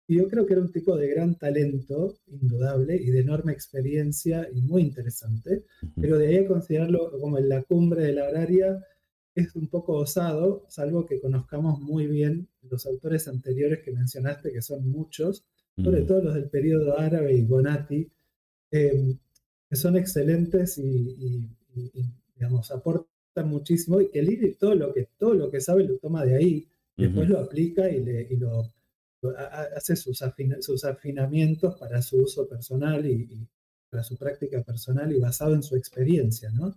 y yo creo que era un tipo de gran talento, indudable, y de enorme experiencia y muy interesante, Ujú. pero de ahí a considerarlo como en la cumbre de la horaria es un poco osado, salvo que conozcamos muy bien los autores anteriores que mencionaste, que son muchos, sobre Mm, todo los del periodo árabe y Bonatti, eh, que son excelentes digamos, aportan muchísimo y que Lilith todo lo que sabe lo toma de ahí, después ujú, lo aplica hace sus afinamientos para su uso personal y para su práctica personal y basado en su experiencia, ¿no?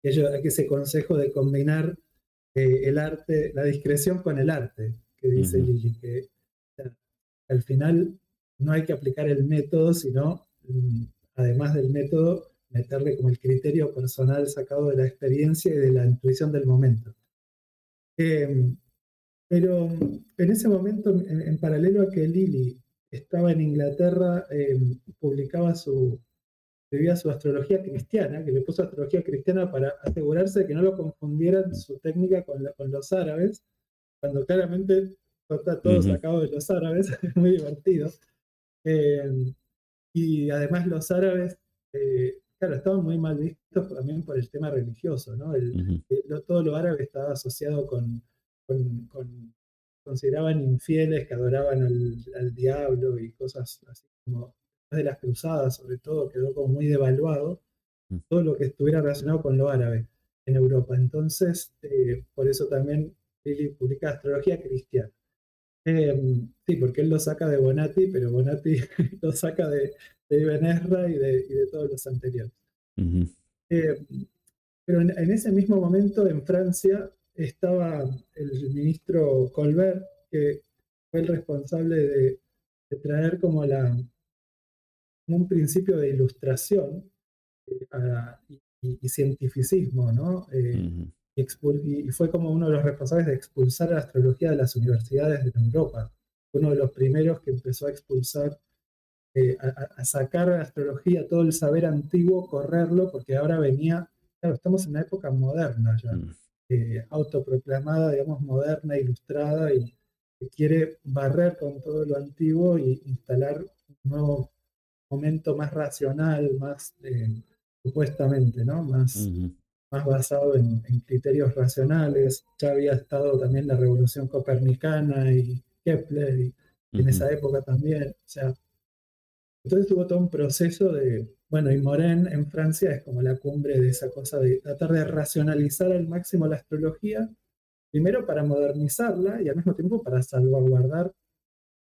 Que ese consejo de combinar el arte, la discreción con el arte, que dice Ujú, Lili, que al final no hay que aplicar el método, sino, además del método, meterle como el criterio personal sacado de la experiencia y de la intuición del momento. Eh, pero en ese momento, en paralelo a que Lili estaba en Inglaterra, vivía su astrología cristiana, que le puso astrología cristiana para asegurarse de que no lo confundieran su técnica con los árabes, cuando claramente está todo ujú, sacado de los árabes, es muy divertido. Eh, y además los árabes, claro, estaban muy mal vistos también por el tema religioso, ¿no? ujú, Todo lo árabe estaba asociado con consideraban infieles que adoraban al diablo y cosas así como después de las cruzadas, sobre todo, quedó como muy devaluado ujú, todo lo que estuviera relacionado con lo árabe en Europa. Entonces, por eso también Lilly publica astrología cristiana. Sí, porque él lo saca de Bonatti, pero Bonatti lo saca de Ibn Ezra y de todos los anteriores. ujú, Eh, pero en ese mismo momento en Francia estaba el ministro Colbert, que fue el responsable de traer como un principio de ilustración y cientificismo, ¿no? ujú, Y fue como uno de los responsables de expulsar la astrología de las universidades de Europa. Fue uno de los primeros que empezó a expulsar, a sacar la astrología, todo el saber antiguo, correrlo, porque ahora venía, claro, estamos en una época moderna ya, ujú, autoproclamada, digamos, moderna, ilustrada, y que quiere barrer con todo lo antiguo y instalar un nuevo momento más racional, más supuestamente, ¿no? ujú, Más basado en criterios racionales. Ya había estado también la revolución copernicana y Kepler en ujú, esa época también. O sea, entonces tuvo todo un proceso bueno, y Morin en Francia es como la cumbre de esa cosa de tratar de racionalizar al máximo la astrología, primero para modernizarla y al mismo tiempo para salvaguardar,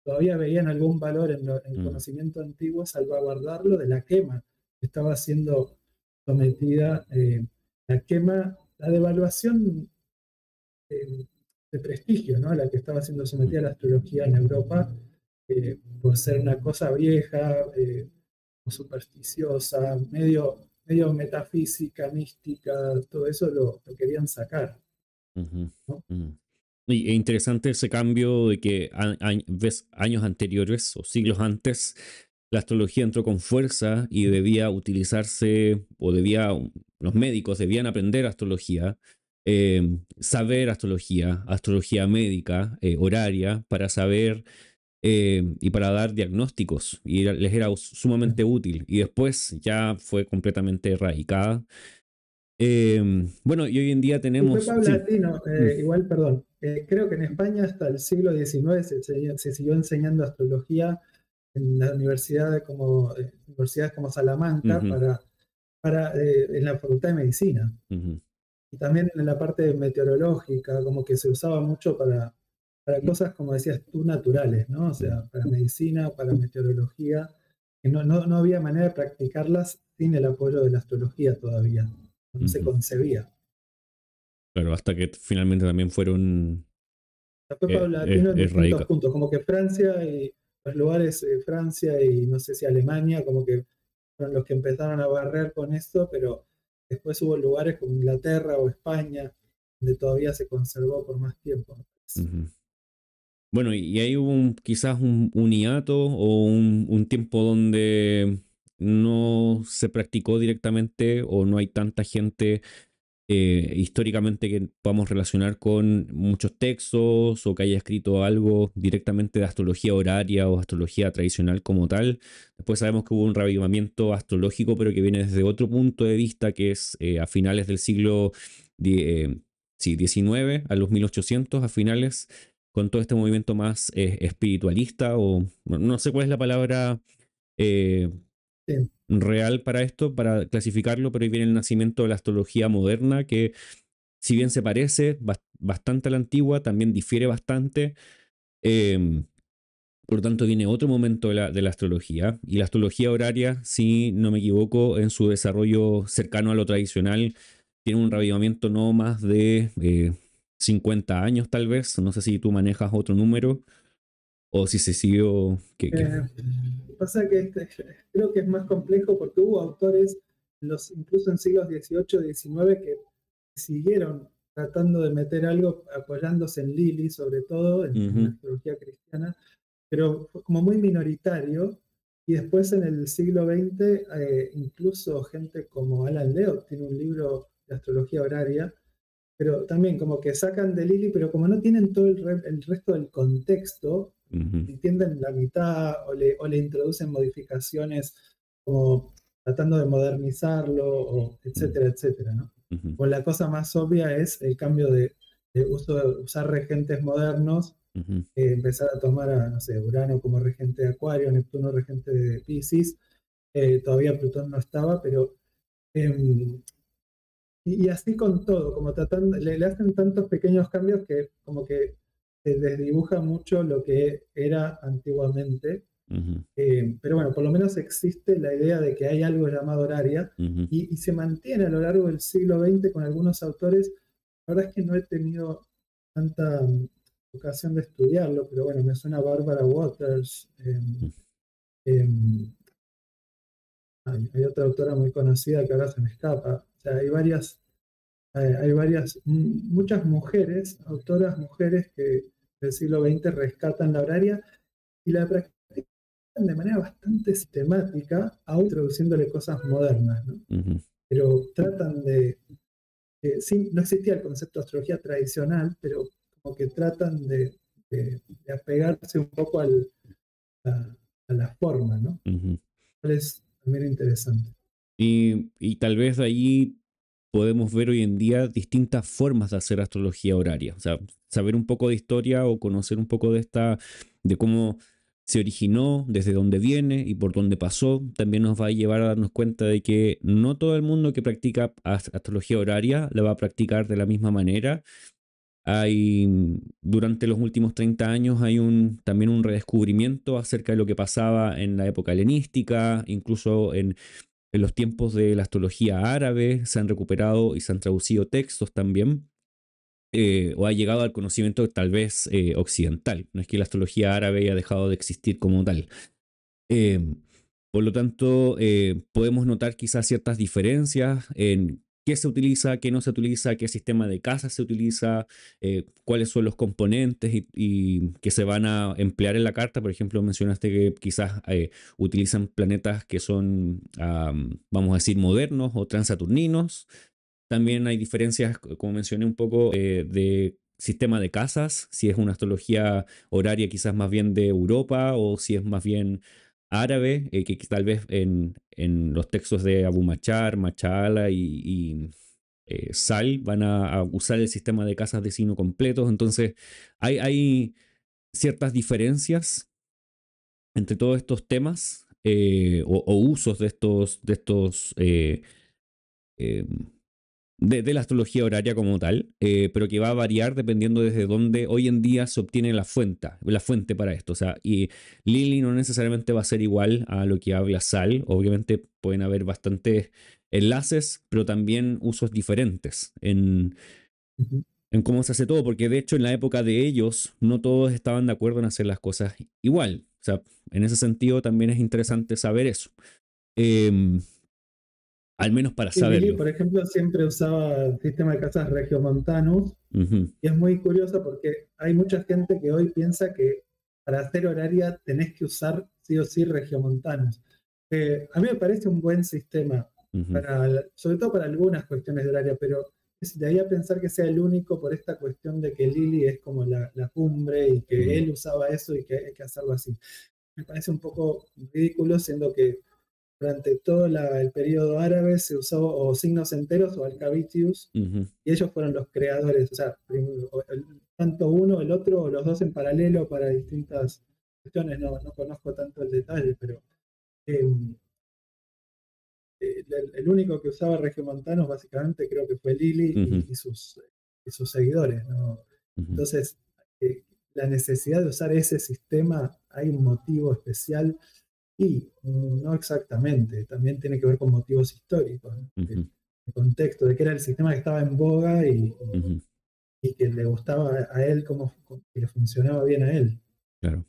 todavía veían algún valor en el ujú, conocimiento antiguo, salvaguardarlo de la quema que estaba siendo sometida, la quema, la devaluación de prestigio, ¿no? A la que estaba siendo ujú, sometida la astrología en Europa, por ser una cosa vieja, o supersticiosa, medio metafísica, mística, todo eso lo querían sacar, ujú, ¿no? ujú. Y es interesante ese cambio de que ves años anteriores o siglos antes, la astrología entró con fuerza y debía utilizarse, o los médicos debían aprender astrología, saber astrología, astrología médica, horaria, para saber y para dar diagnósticos, y les era sumamente útil. Y después ya fue completamente erradicada. Bueno, y hoy en día Y fue tenemos, sí. paulatino, Mm, igual, perdón. Creo que en España hasta el siglo XIX se siguió enseñando astrología en las universidades como Salamanca ujú, en la Facultad de Medicina. ujú, Y también en la parte meteorológica, como que se usaba mucho para cosas, como decías tú, naturales, ¿no? O mm, sea, para medicina, para meteorología, que no había manera de practicarlas sin el apoyo de la astrología todavía. No se ujú. concebía. Claro, hasta que finalmente también fueron Fue paulatino en distintos erradicados. puntos, como que Francia y los lugares, Francia y no sé si Alemania, como que fueron los que empezaron a barrer con esto, pero después hubo lugares como Inglaterra o España, donde todavía se conservó por más tiempo. Ujú. Bueno, y ahí hubo quizás un hiato o un tiempo donde no se practicó directamente o no hay tanta gente históricamente que podamos relacionar con muchos textos o que haya escrito algo directamente de astrología horaria o astrología tradicional como tal. Después sabemos que hubo un revivimiento astrológico, pero que viene desde otro punto de vista, que es a finales del siglo die- eh, sí, XIX, a los 1800, a finales, con todo este movimiento más espiritualista, o no sé cuál es la palabra eh, Sí, real para esto, para clasificarlo, pero ahí viene el nacimiento de la astrología moderna, que si bien se parece bastante a la antigua, también difiere bastante. eh, por lo tanto, viene otro momento de la astrología. Y la astrología horaria, si no me equivoco, en su desarrollo cercano a lo tradicional, tiene un revivamiento no más de 50 años tal vez, no sé si tú manejas otro número o si se siguió, Eh, Pasa que creo que es más complejo porque hubo autores, incluso en siglos XVIII, XIX, que siguieron tratando de meter algo apoyándose en Lilly, sobre todo en la Ujú, astrología cristiana, pero fue como muy minoritario. Y después en el siglo XX, incluso gente como Alan Leod tiene un libro de astrología horaria, pero también como que sacan de Lilly, pero como no tienen todo el resto del contexto, ujú, entienden la mitad o le introducen modificaciones como tratando de modernizarlo, ujú, etcétera, etcétera, ¿no? ujú, O la cosa más obvia es el cambio de usar regentes modernos, ujú, empezar a tomar a, no sé, Urano como regente de Acuario, Neptuno regente de Piscis, todavía Plutón no estaba, pero em, y así con todo, como tratando, le hacen tantos pequeños cambios que como que se desdibuja mucho lo que era antiguamente. ujú, Pero bueno, por lo menos existe la idea de que hay algo llamado horaria ujú. y se mantiene a lo largo del siglo XX con algunos autores. La verdad es que no he tenido tanta ocasión de estudiarlo, pero bueno, me suena Barbara Waters. Em, hay otra autora muy conocida que ahora se me escapa. O sea, hay varias, muchas mujeres, autoras mujeres que del siglo XX rescatan la horaria y la practican de manera bastante sistemática, aún introduciéndole cosas modernas, ¿no? Ujú, Pero tratan sí, no existía el concepto de astrología tradicional, pero como que tratan de apegarse un poco a la forma, ¿no? ujú. Es también interesante. Y tal vez de ahí podemos ver hoy en día distintas formas de hacer astrología horaria. O sea, saber un poco de historia o conocer un poco de cómo se originó, desde dónde viene y por dónde pasó, también nos va a llevar a darnos cuenta de que no todo el mundo que practica astrología horaria la va a practicar de la misma manera. Durante los últimos 30 años hay también un redescubrimiento acerca de lo que pasaba en la época helenística, incluso en los tiempos de la astrología árabe. Se han recuperado y se han traducido textos también, o ha llegado al conocimiento tal vez occidental. No es que la astrología árabe haya dejado de existir como tal. Eh, por lo tanto, podemos notar quizás ciertas diferencias en qué se utiliza, qué no se utiliza, qué sistema de casas se utiliza, cuáles son los componentes y que se van a emplear en la carta. Por ejemplo, mencionaste que quizás utilizan planetas que son, vamos a decir, modernos o transaturninos. También hay diferencias, como mencioné un poco, de sistema de casas, si es una astrología horaria quizás más bien de Europa o si es más bien árabe, que tal vez en los textos de Abu Machar, Machala y Sal van a usar el sistema de casas de signo completos. Entonces, hay ciertas diferencias entre todos estos temas, o usos eh, de la astrología horaria como tal, pero que va a variar dependiendo desde dónde hoy en día se obtiene la fuente para esto. O sea, y Lili no necesariamente va a ser igual a lo que habla Sal. Obviamente pueden haber bastantes enlaces, pero también usos diferentes Ujú. en cómo se hace todo, porque de hecho en la época de ellos no todos estaban de acuerdo en hacer las cosas igual. O sea, en ese sentido también es interesante saber eso. Eh, Al menos para Y Lili, saberlo. por ejemplo, siempre usaba el sistema de casas regiomontanos. Ujú, Y es muy curioso porque hay mucha gente que hoy piensa que para hacer horaria tenés que usar sí o sí regiomontanos. A mí me parece un buen sistema, ujú, sobre todo para algunas cuestiones de horaria, pero es de ahí a pensar que sea el único por esta cuestión de que Lili es como la cumbre y que ujú. él usaba eso y que hay que hacerlo así. Me parece un poco ridículo, siendo que durante todo el periodo árabe se usó o signos enteros o alcabitius, Ujú, y ellos fueron los creadores, o sea, tanto uno, el otro, o los dos en paralelo para distintas cuestiones, no conozco tanto el detalle, pero eh, el único que usaba regiomontanos básicamente creo que fue Lili ujú, y sus seguidores, ¿no? ujú, Entonces, la necesidad de usar ese sistema, hay un motivo especial y no exactamente, también tiene que ver con motivos históricos, ¿no? ujú, De contexto, de que era el sistema que estaba en boga ujú. y que le gustaba a él, que le funcionaba bien a él. Claro.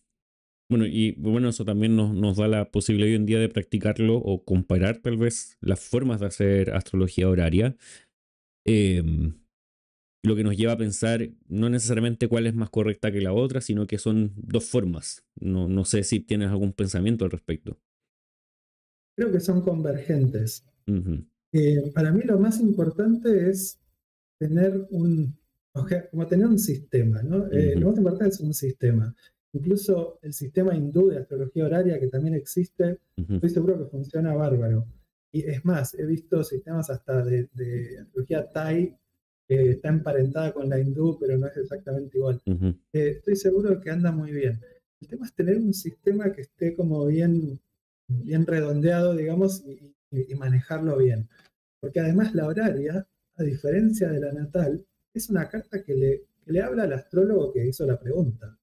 Bueno, y bueno, eso también nos da la posibilidad hoy en día de practicarlo o comparar tal vez las formas de hacer astrología horaria. Em, lo que nos lleva a pensar no necesariamente cuál es más correcta que la otra, sino que son dos formas. No sé si tienes algún pensamiento al respecto. Creo que son convergentes. Ujú, Para mí lo más importante es tener como tener un sistema, ¿no? Lo ujú, más importante es un sistema. Incluso el sistema hindú de astrología horaria que también existe, ujú, estoy seguro que funciona bárbaro. Y es más, he visto sistemas hasta de astrología Thai que está emparentada con la hindú, pero no es exactamente igual. ujú. Estoy seguro de que anda muy bien. El tema es tener un sistema que esté como bien redondeado, digamos, y manejarlo bien. Porque además la horaria, a diferencia de la natal, es una carta que le habla al astrólogo que hizo la pregunta.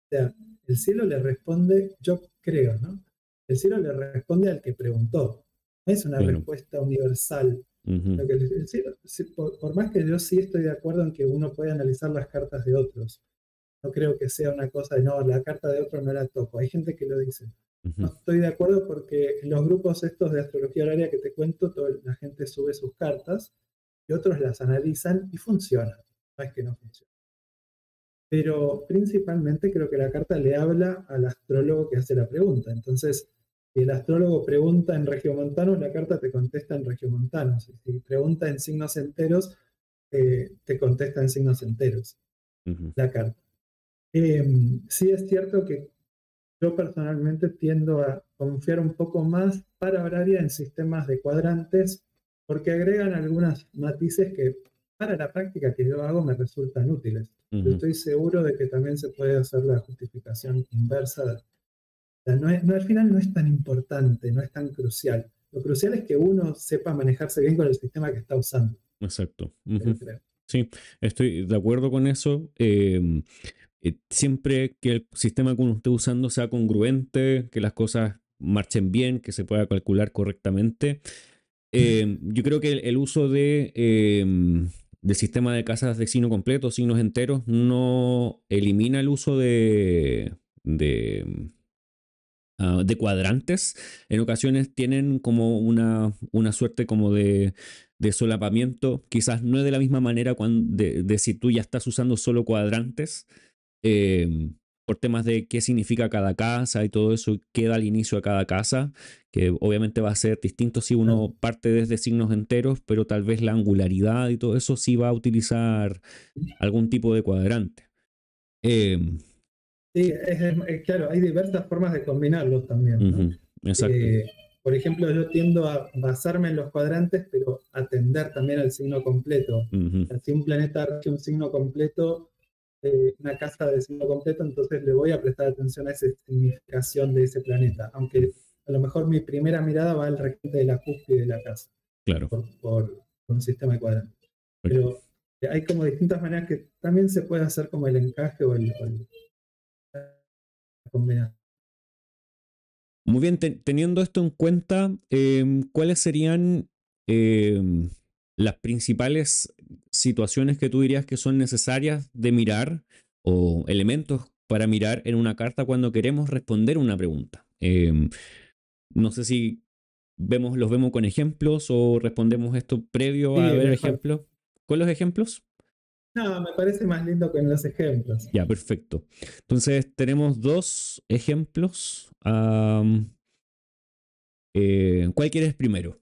O sea, el cielo le responde, yo creo, ¿no? El cielo le responde al que preguntó. No es una Claro. respuesta universal. Ujú, Lo que el cielo, por más que yo sí estoy de acuerdo en que uno puede analizar las cartas de otros, no creo que sea una cosa de, no, la carta de otro no la toco. Hay gente que lo dice. No ujú. estoy de acuerdo porque en los grupos estos de astrología horaria que te cuento, la gente sube sus cartas y otros las analizan y funcionan. No es que no funcione. Pero principalmente creo que la carta le habla al astrólogo que hace la pregunta. Entonces, si el astrólogo pregunta en regiomontanos, la carta te contesta en regiomontanos. Si pregunta en signos enteros, te contesta en signos enteros Ujú. la carta. Sí es cierto que yo personalmente tiendo a confiar un poco más para horaria en sistemas de cuadrantes porque agregan algunos matices que para la práctica que yo hago me resultan útiles. Yo Ujú. estoy seguro de que también se puede hacer la justificación inversa. O sea, al final no es tan importante, no es tan crucial. Lo crucial es que uno sepa manejarse bien con el sistema que está usando, Exacto. yo Ujú. creo. Sí, estoy de acuerdo con eso. Siempre que el sistema que uno esté usando sea congruente, que las cosas marchen bien, que se pueda calcular correctamente. Yo creo que el uso de sistema de casas de signo completo, signos enteros, no elimina el uso de cuadrantes. En ocasiones tienen como una suerte como de solapamiento, quizás no de la misma manera de si tú ya estás usando solo cuadrantes, eh, por temas de qué significa cada casa y todo eso, qué da el inicio a cada casa, que obviamente va a ser distinto si uno parte desde signos enteros, pero tal vez la angularidad y todo eso sí va a utilizar algún tipo de cuadrante. Eh, Sí, claro, hay diversas formas de combinarlos también, ¿no? Ujú, exacto. Eh, por ejemplo, yo tiendo a basarme en los cuadrantes, pero atender también al signo completo. O Ujú, sea, si un planeta rige un signo completo, una casa de signo completo, entonces le voy a prestar atención a esa significación de ese planeta, aunque a lo mejor mi primera mirada va al regente de la cúspide de la casa, claro. por un sistema de cuadrantes. Pero hay como distintas maneras que también se puede hacer como el encaje o la combinación. Muy bien, teniendo esto en cuenta, ¿cuáles serían em, las principales situaciones que tú dirías que son necesarias de mirar o elementos para mirar en una carta cuando queremos responder una pregunta? No sé si los vemos con ejemplos o respondemos esto previo a Sí, ver mejor. ejemplos. ¿Con los ejemplos? No, me parece más lindo con los ejemplos. Ya, perfecto. Entonces tenemos dos ejemplos. ¿Cuál quieres primero?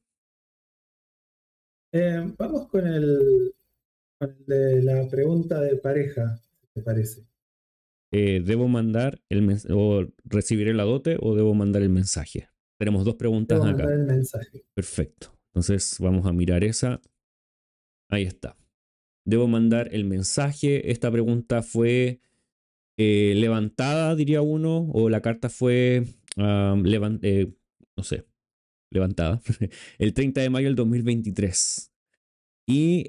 Vamos con el de la pregunta de pareja, si te parece. ¿Debo mandar o recibiré la dote o debo mandar el mensaje? Tenemos dos preguntas Debo acá. mandar el mensaje. Perfecto. Entonces vamos a mirar esa. Ahí está. ¿Debo mandar el mensaje? Esta pregunta fue levantada, diría uno, o la carta fue, no sé, levantada, el 30 de mayo del 2023. Y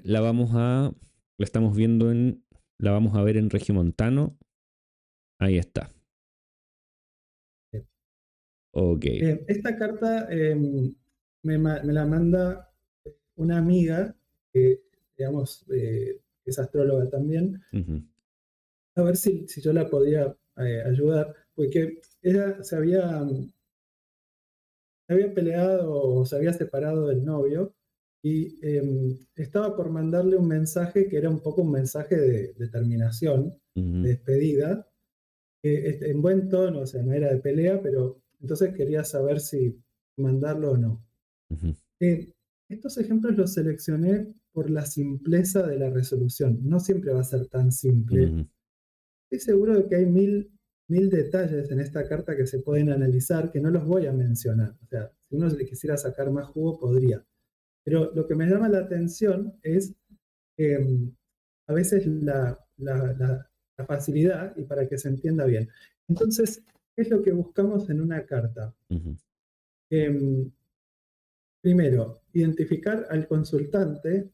la estamos viendo la vamos a ver en Regiomontano. Ahí está. Ok. Esta carta me la manda una amiga que, digamos, que es astróloga también, Ujú, a ver si yo la podía ayudar, porque ella se había peleado o se había separado del novio y estaba por mandarle un mensaje que era un poco un mensaje de terminación, ujú, de despedida, en buen tono, o sea, no era de pelea, pero entonces quería saber si mandarlo o no. ujú, Eh, Estos ejemplos los seleccioné por la simpleza de la resolución. No siempre va a ser tan simple. ujú, Estoy seguro de que hay mil detalles en esta carta que se pueden analizar que no los voy a mencionar. O sea, si uno le quisiera sacar más jugo, podría. Pero lo que me llama la atención es a veces la facilidad y para que se entienda bien. Entonces, ¿qué es lo que buscamos en una carta? ujú, Em, Primero, identificar al consultante,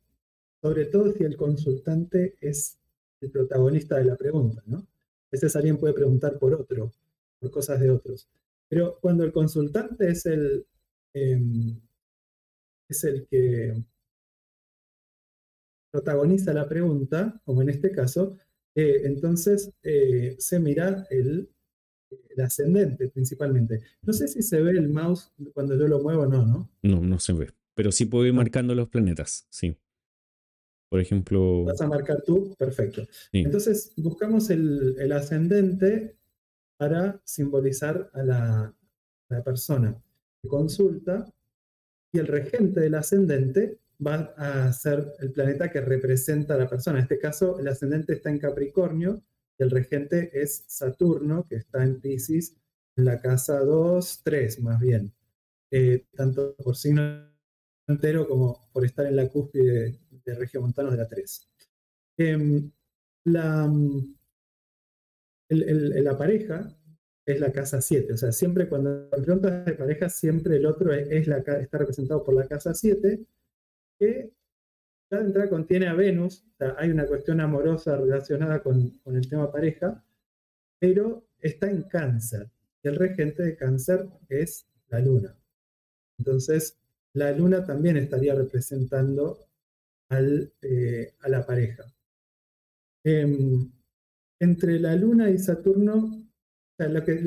sobre todo si el consultante es el protagonista de la pregunta, ¿no? A veces alguien puede preguntar por otro, por cosas de otros. Pero cuando el consultante es el que protagoniza la pregunta, como en este caso, entonces se mira el ascendente principalmente. No sé si se ve el mouse cuando yo lo muevo o no, ¿no? No, no se ve. Pero sí puedo ir No. marcando los planetas, sí. Por ejemplo, ¿Vas a marcar tú? Perfecto. sí. Entonces buscamos el ascendente para simbolizar a la persona que consulta y el regente del ascendente va a ser el planeta que representa a la persona. En este caso, el ascendente está en Capricornio y el regente es Saturno, que está en Piscis, en la casa 2, 3 más bien, tanto por signo entero como por estar en la cúspide de Regiomontanos de la 3. Em, la, la pareja es la casa 7, o sea, siempre cuando en preguntas de pareja, siempre el otro está representado por la casa 7, que ya de entrada contiene a Venus, o sea, hay una cuestión amorosa relacionada con el tema pareja, pero está en Cáncer, y el regente de Cáncer es la Luna. Entonces, la Luna también estaría representando a la pareja. Em, Entre la Luna y Saturno, o sea, lo que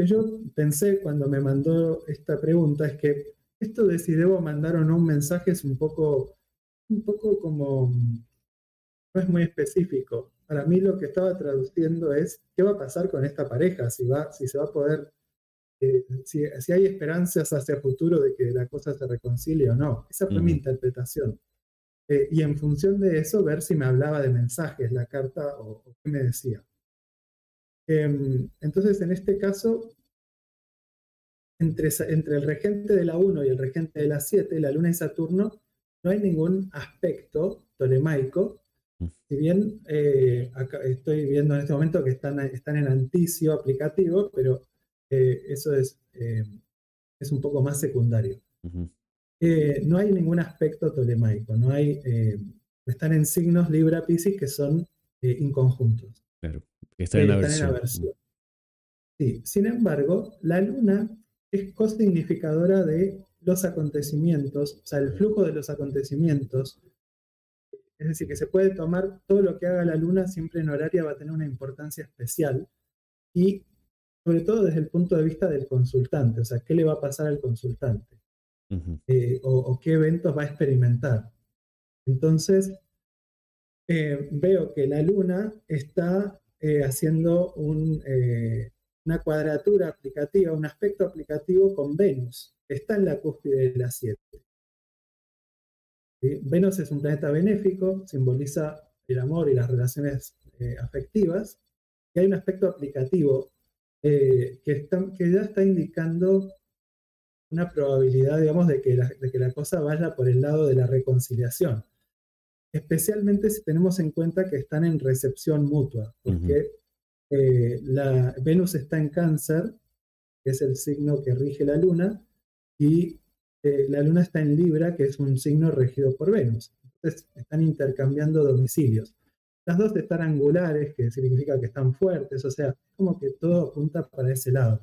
yo pensé cuando me mandó esta pregunta es que esto de si debo mandar o no un mensaje es un poco como, no es muy específico. Para mí lo que estaba traduciendo es qué va a pasar con esta pareja, si se va a poder, si hay esperanzas hacia el futuro de que la cosa se reconcilie o no. Esa fue mi Ujú, interpretación. Y en función de eso, ver si me hablaba de mensajes la carta o qué me decía. Entonces, en este caso, entre el regente de la 1 y el regente de la 7, la Luna y Saturno, no hay ningún aspecto tolemaico. Si bien acá estoy viendo en este momento que están en anticio aplicativo, pero eso es un poco más secundario. ujú, No hay ningún aspecto tolemaico, están en signos Libra Piscis que son inconjuntos, claro. Que está en están en aversión. aversión. Sí, sin embargo, la luna es cosignificadora de los acontecimientos, o sea, el flujo de los acontecimientos. Es decir, que se puede tomar todo lo que haga la luna siempre en horaria va a tener una importancia especial y sobre todo desde el punto de vista del consultante, o sea, qué le va a pasar al consultante Ujú, o qué eventos va a experimentar. Entonces, veo que la luna está haciendo una cuadratura aplicativa, un aspecto aplicativo con Venus, que está en la cúspide de la 7. ¿Sí? Venus es un planeta benéfico, simboliza el amor y las relaciones afectivas, y hay un aspecto aplicativo que ya está indicando una probabilidad, digamos, de que la cosa vaya por el lado de la reconciliación, especialmente si tenemos en cuenta que están en recepción mutua, ujú, porque Venus está en Cáncer, que es el signo que rige la Luna, y la Luna está en Libra, que es un signo regido por Venus. Entonces están intercambiando domicilios. Las dos están angulares, que significa que están fuertes, o sea, como que todo apunta para ese lado.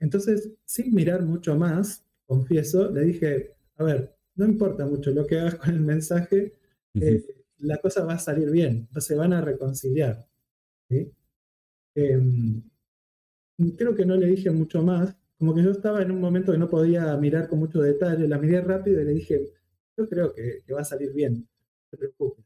Entonces, sin mirar mucho más, confieso, le dije, a ver, no importa mucho lo que hagas con el mensaje, Ujú, la cosa va a salir bien, se van a reconciliar. ¿Sí? Em, Creo que no le dije mucho más, como que yo estaba en un momento que no podía mirar con mucho detalle, la miré rápido y le dije, yo creo que va a salir bien, no te preocupes.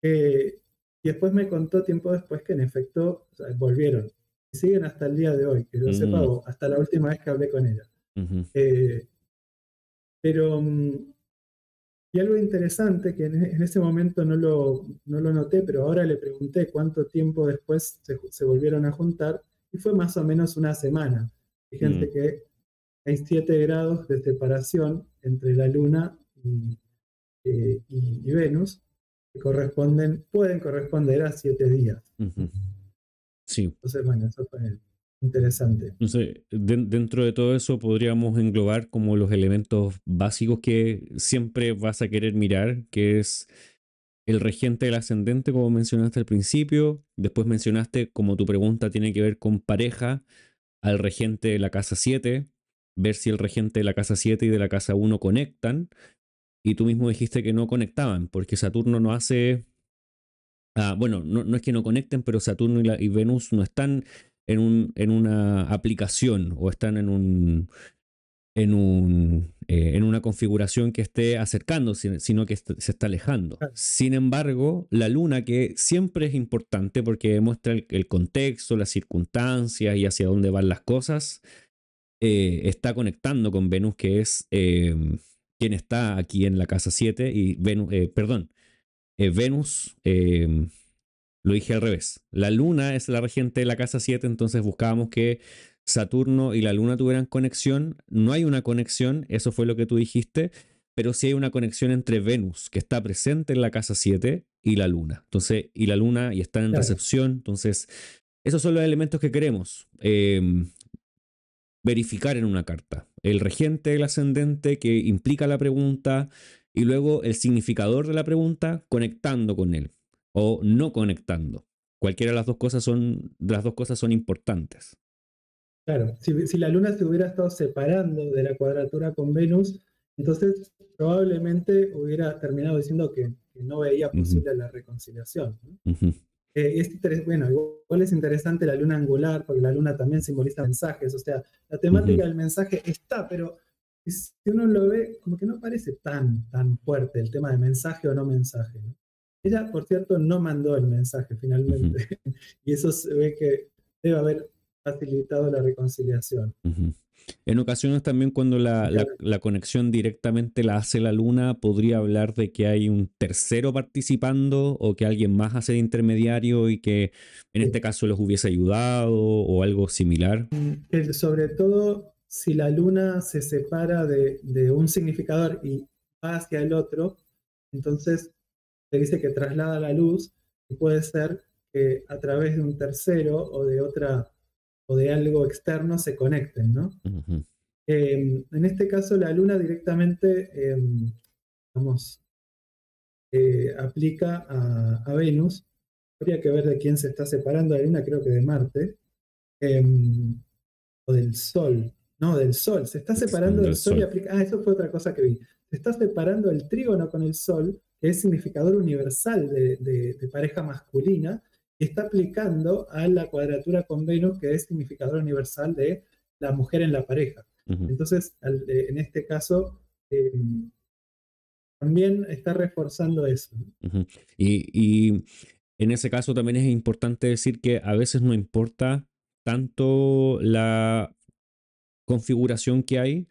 Eh, y después me contó tiempo después que en efecto, o sea, volvieron. Y siguen hasta el día de hoy, que yo sepa, mm, o hasta la última vez que hablé con ella. ujú, Eh, pero, y algo interesante, que en ese momento no lo noté, pero ahora le pregunté cuánto tiempo después se volvieron a juntar, y fue más o menos una semana. mm, Fíjense que hay 7 grados de separación entre la Luna y Venus, que pueden corresponder a 7 días. ujú. Sí. Entonces, bueno, eso fue interesante. Entonces, dentro de todo eso podríamos englobar como los elementos básicos que siempre vas a querer mirar, que es el regente del ascendente, como mencionaste al principio. Después mencionaste como tu pregunta tiene que ver con pareja, al regente de la casa 7, ver si el regente de la casa 7 y de la casa uno conectan. Y tú mismo dijiste que no conectaban, porque Saturno no hace. Bueno, no es que no conecten, pero Saturno y Venus no están en una aplicación o están en una configuración que esté acercándose, sino que se está alejando. Claro, Sin embargo, la luna, que siempre es importante porque demuestra el contexto, las circunstancias y hacia dónde van las cosas, está conectando con Venus, que es quien está aquí en la casa 7 y Venus, perdón, Venus, lo dije al revés. La luna es la regente de la casa 7, entonces buscábamos que Saturno y la luna tuvieran conexión. No hay una conexión, eso fue lo que tú dijiste, pero sí hay una conexión entre Venus, que está presente en la casa 7, y la luna. Entonces, y la luna y están en claro, recepción. Entonces, esos son los elementos que queremos verificar en una carta. El regente del ascendente que implica la pregunta y luego el significador de la pregunta conectando con él o no conectando. Cualquiera de las dos cosas son importantes. claro. Si la Luna se hubiera estado separando de la cuadratura con Venus, entonces probablemente hubiera terminado diciendo que no veía Ujú, posible la reconciliación, ¿no? ujú, Bueno, igual es interesante la luna angular, porque la luna también simboliza mensajes, o sea, la ujú, temática del mensaje está, pero si uno lo ve, como que no parece tan fuerte el tema de mensaje o no mensaje, ¿no? Ella, por cierto, no mandó el mensaje ujú, finalmente, y eso se ve que debe haber facilitado la reconciliación. ujú. En ocasiones también cuando Así que ahora, la conexión directamente la hace la luna, podría hablar de que hay un tercero participando o que alguien más hace de intermediario y que en este sí. caso los hubiese ayudado o algo similar. Sobre todo si la luna se separa de un significador y va hacia el otro, entonces se dice que traslada la luz y puede ser que a través de un tercero o de algo externo se conecten, ¿no? Ujú, En este caso la luna directamente, vamos, aplica a Venus. Habría que ver de quién se está separando la luna, creo que de Marte. em, o del Sol. No, del Sol. Se está separando del del Sol y sol. aplica. Ah, eso fue otra cosa que vi. Se está separando el trígono con el Sol, que es significador universal de pareja masculina, y está aplicando a la cuadratura con Venus, que es significador universal de la mujer en la pareja. Ujú, Entonces, en este caso, eh, también está reforzando eso. ujú. Y en ese caso también es importante decir que a veces no importa tanto la configuración que hay,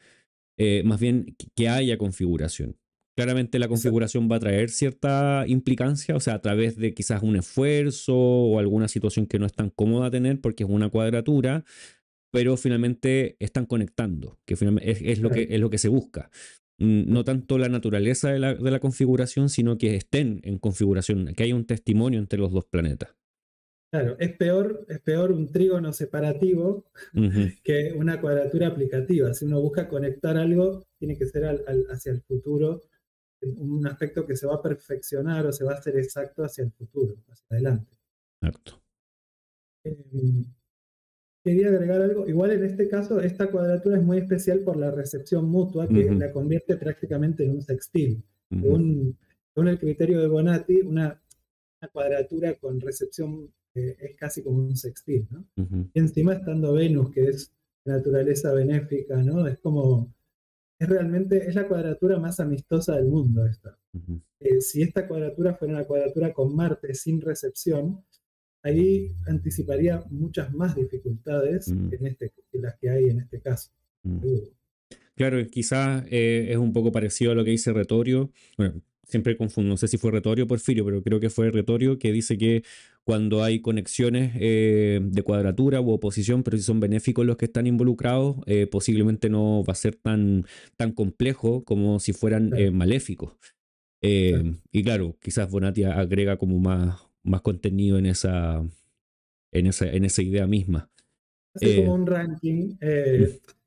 más bien que haya configuración. Claramente la Exacto. configuración va a traer cierta implicancia, o sea, a través de quizás un esfuerzo o alguna situación que no es tan cómoda tener porque es una cuadratura, pero finalmente están conectando, que finalmente Claro. es lo que se busca. No tanto la naturaleza de la configuración, sino que estén en configuración, que haya un testimonio entre los dos planetas. Claro, es peor un trígono separativo Ujú, que una cuadratura aplicativa. Si uno busca conectar algo, tiene que ser hacia el futuro, un aspecto que se va a perfeccionar o se va a hacer exacto hacia el futuro, hacia adelante. exacto. Eh, quería agregar algo. Igual en este caso, esta cuadratura es muy especial por la recepción mutua que Ujú, la convierte prácticamente en un sextil. ujú, Según el criterio de Bonatti, una cuadratura con recepción es casi como un sextil, ¿no? ujú, Y encima estando Venus, que es naturaleza benéfica, ¿no? Es como, es realmente, es la cuadratura más amistosa del mundo esta. ujú, Si esta cuadratura fuera una cuadratura con Marte sin recepción, ahí anticiparía muchas más dificultades ujú, que las que hay en este caso. ujú. Seguro. Claro, quizás es un poco parecido a lo que dice Retorio. Bueno, siempre confundo, no sé si fue Retorio o Porfirio, pero creo que fue Retorio que dice que cuando hay conexiones de cuadratura u oposición, pero si son benéficos los que están involucrados, posiblemente no va a ser tan complejo como si fueran Claro, maléficos. exacto. Y claro, quizás Bonatti agrega como más contenido en esa idea misma. Hace como Eh, un ranking mm,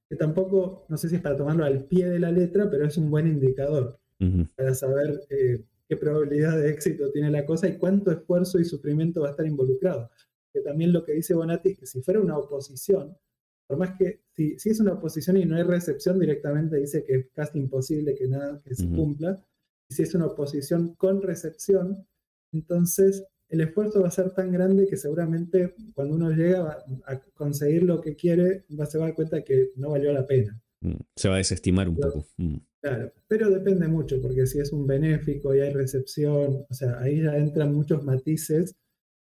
que tampoco, no sé si es para tomarlo al pie de la letra, pero es un buen indicador ujú, para saber qué probabilidad de éxito tiene la cosa y cuánto esfuerzo y sufrimiento va a estar involucrado. Que también lo que dice Bonatti es que si fuera una oposición, por más que si es una oposición y no hay recepción, directamente dice que es casi imposible que nada que se ujú, cumpla. Y si es una oposición con recepción, entonces el esfuerzo va a ser tan grande que seguramente cuando uno llega a conseguir lo que quiere, se va a dar cuenta que no valió la pena. Se va a desestimar un poco. Claro, pero depende mucho, porque si es un benéfico y hay recepción, o sea, ahí ya entran muchos matices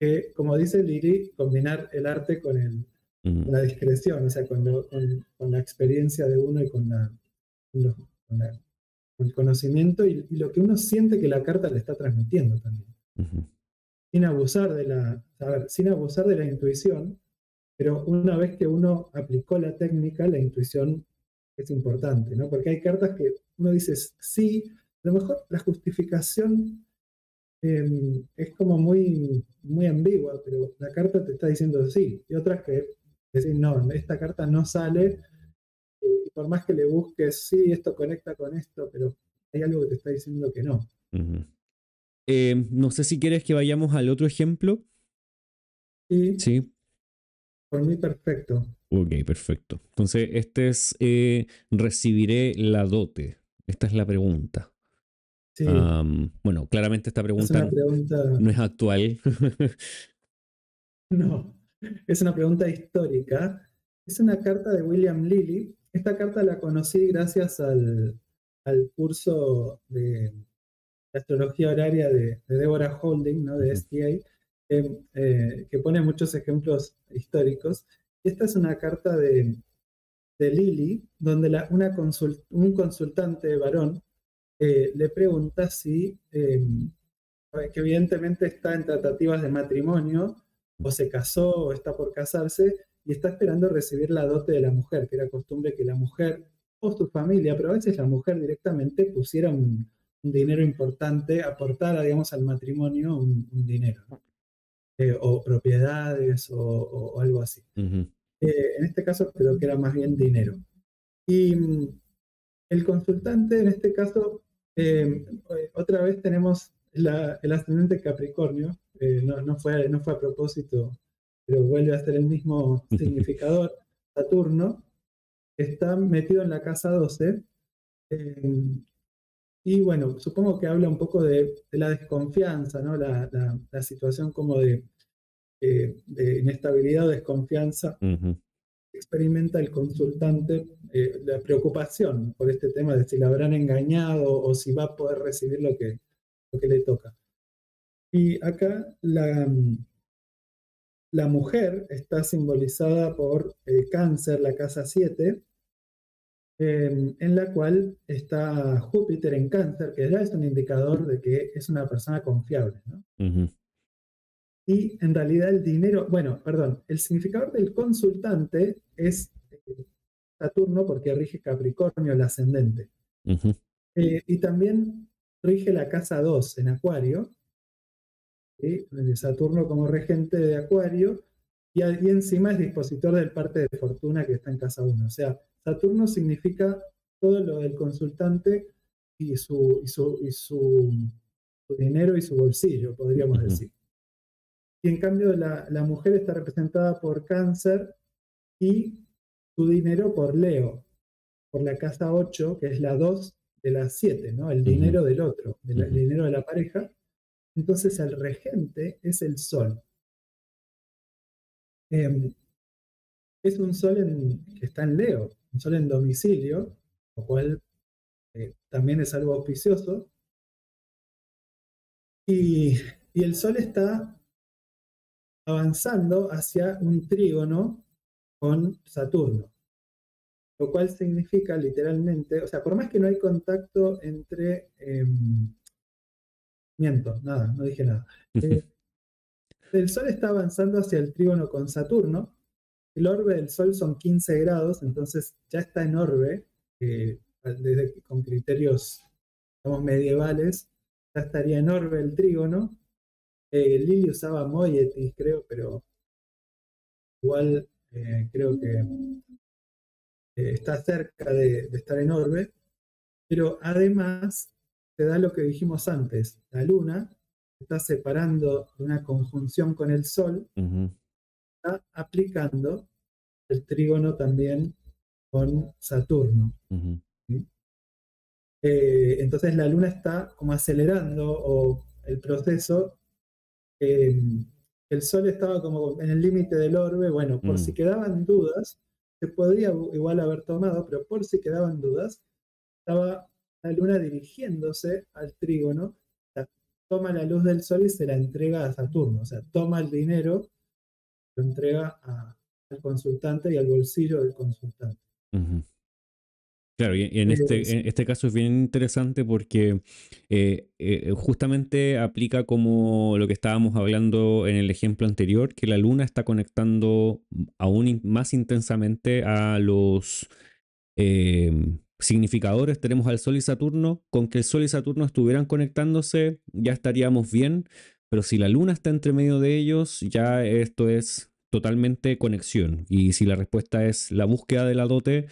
que, como dice Lili, combinar el arte Mm, con la discreción, o sea, con la experiencia de uno y con los- con la- con el conocimiento y lo que uno siente que la carta le está transmitiendo también. ujú, Sin abusar a ver, sin abusar de la intuición, pero una vez que uno aplicó la técnica, la intuición es importante, ¿no? Porque hay cartas que uno dice sí, a lo mejor la justificación es como muy ambigua, pero la carta te está diciendo sí, y otras que decir no, esta carta no sale, y por más que le busques, sí, esto conecta con esto, pero hay algo que te está diciendo que no. ujú. No sé si quieres que vayamos al otro ejemplo. Y Sí. por mí perfecto. Ok, perfecto. Entonces, este es, recibiré la dote. Esta es la pregunta. Sí, Bueno, claramente esta es pregunta una pregunta. no es actual. No, es una pregunta histórica. Es una carta de William Lilly. Esta carta la conocí gracias al curso de astrología horaria de Deborah Holding, ¿no? De Ujú, STA, que pone muchos ejemplos históricos. Esta es una carta de Lilly, donde un consultante varón le pregunta si que evidentemente está en tratativas de matrimonio, o se casó, o está por casarse, y está esperando recibir la dote de la mujer, que era costumbre que la mujer o su familia, pero a veces la mujer directamente pusiera un dinero importante, aportara, digamos, al matrimonio un dinero, ¿no? O propiedades o algo así. ujú, En este caso creo que era más bien dinero. Y el consultante, en este caso, otra vez tenemos el ascendente Capricornio, no fue a propósito, pero vuelve a ser el mismo significador, Saturno, está metido en la casa 12, eh, y bueno, supongo que habla un poco de la desconfianza, ¿no? La situación como de inestabilidad o desconfianza ujú, experimenta el consultante, la preocupación por este tema de si la habrán engañado o si va a poder recibir lo que le toca. Y acá la mujer está simbolizada por el cáncer, la casa 7, en la cual está Júpiter en cáncer, que ya es un indicador de que es una persona confiable, ¿no? ujú, Y en realidad el dinero, bueno, perdón, el significador del consultante es Saturno porque rige Capricornio, el ascendente. ujú, Y también rige la casa 2 en Acuario, ¿sí? Saturno como regente de Acuario, y encima es dispositor del parte de fortuna que está en casa 1. O sea, Saturno significa todo lo del consultante y su dinero y su bolsillo, podríamos ujú, decir. Y en cambio la mujer está representada por Cáncer, y tu dinero por Leo, por la casa 8, que es la 2 de las 7, ¿no? El Ujú, dinero del otro, el ujú, dinero de la pareja. Entonces el regente es el Sol. Eh, es un Sol que está en Leo, un Sol en domicilio, lo cual también es algo auspicioso. Y, y el Sol está avanzando hacia un trígono con Saturno, lo cual significa literalmente, o sea, por más que no hay contacto entre, miento, nada, no dije nada. ujú, Eh, el Sol está avanzando hacia el trígono con Saturno, el orbe del Sol son 15 grados, entonces ya está en orbe, con criterios, digamos, medievales, ya estaría en orbe el trígono. Lili usaba Moietis, creo, pero igual creo que está cerca de estar en orbe, pero además te da lo que dijimos antes, la Luna está separando de una conjunción con el Sol, ujú, está aplicando el trígono también con Saturno. ujú, ¿Sí? Entonces la Luna está como acelerando el proceso. eh, el Sol estaba como en el límite del orbe. Bueno, por si mm. quedaban dudas, se podría igual haber tomado, pero por si quedaban dudas, estaba la Luna dirigiéndose al trígono, o sea, toma la luz del Sol y se la entrega a Saturno, o sea, toma el dinero, lo entrega al consultante y al bolsillo del consultante. Ujú. Claro, y Sí, en este caso es bien interesante porque justamente aplica como lo que estábamos hablando en el ejemplo anterior, que la luna está conectando aún más intensamente a los significadores. Tenemos al Sol y Saturno. Con que el Sol y Saturno estuvieran conectándose, ya estaríamos bien, pero si la luna está entre medio de ellos, ya esto es totalmente conexión. Y si la respuesta es la búsqueda de la dote,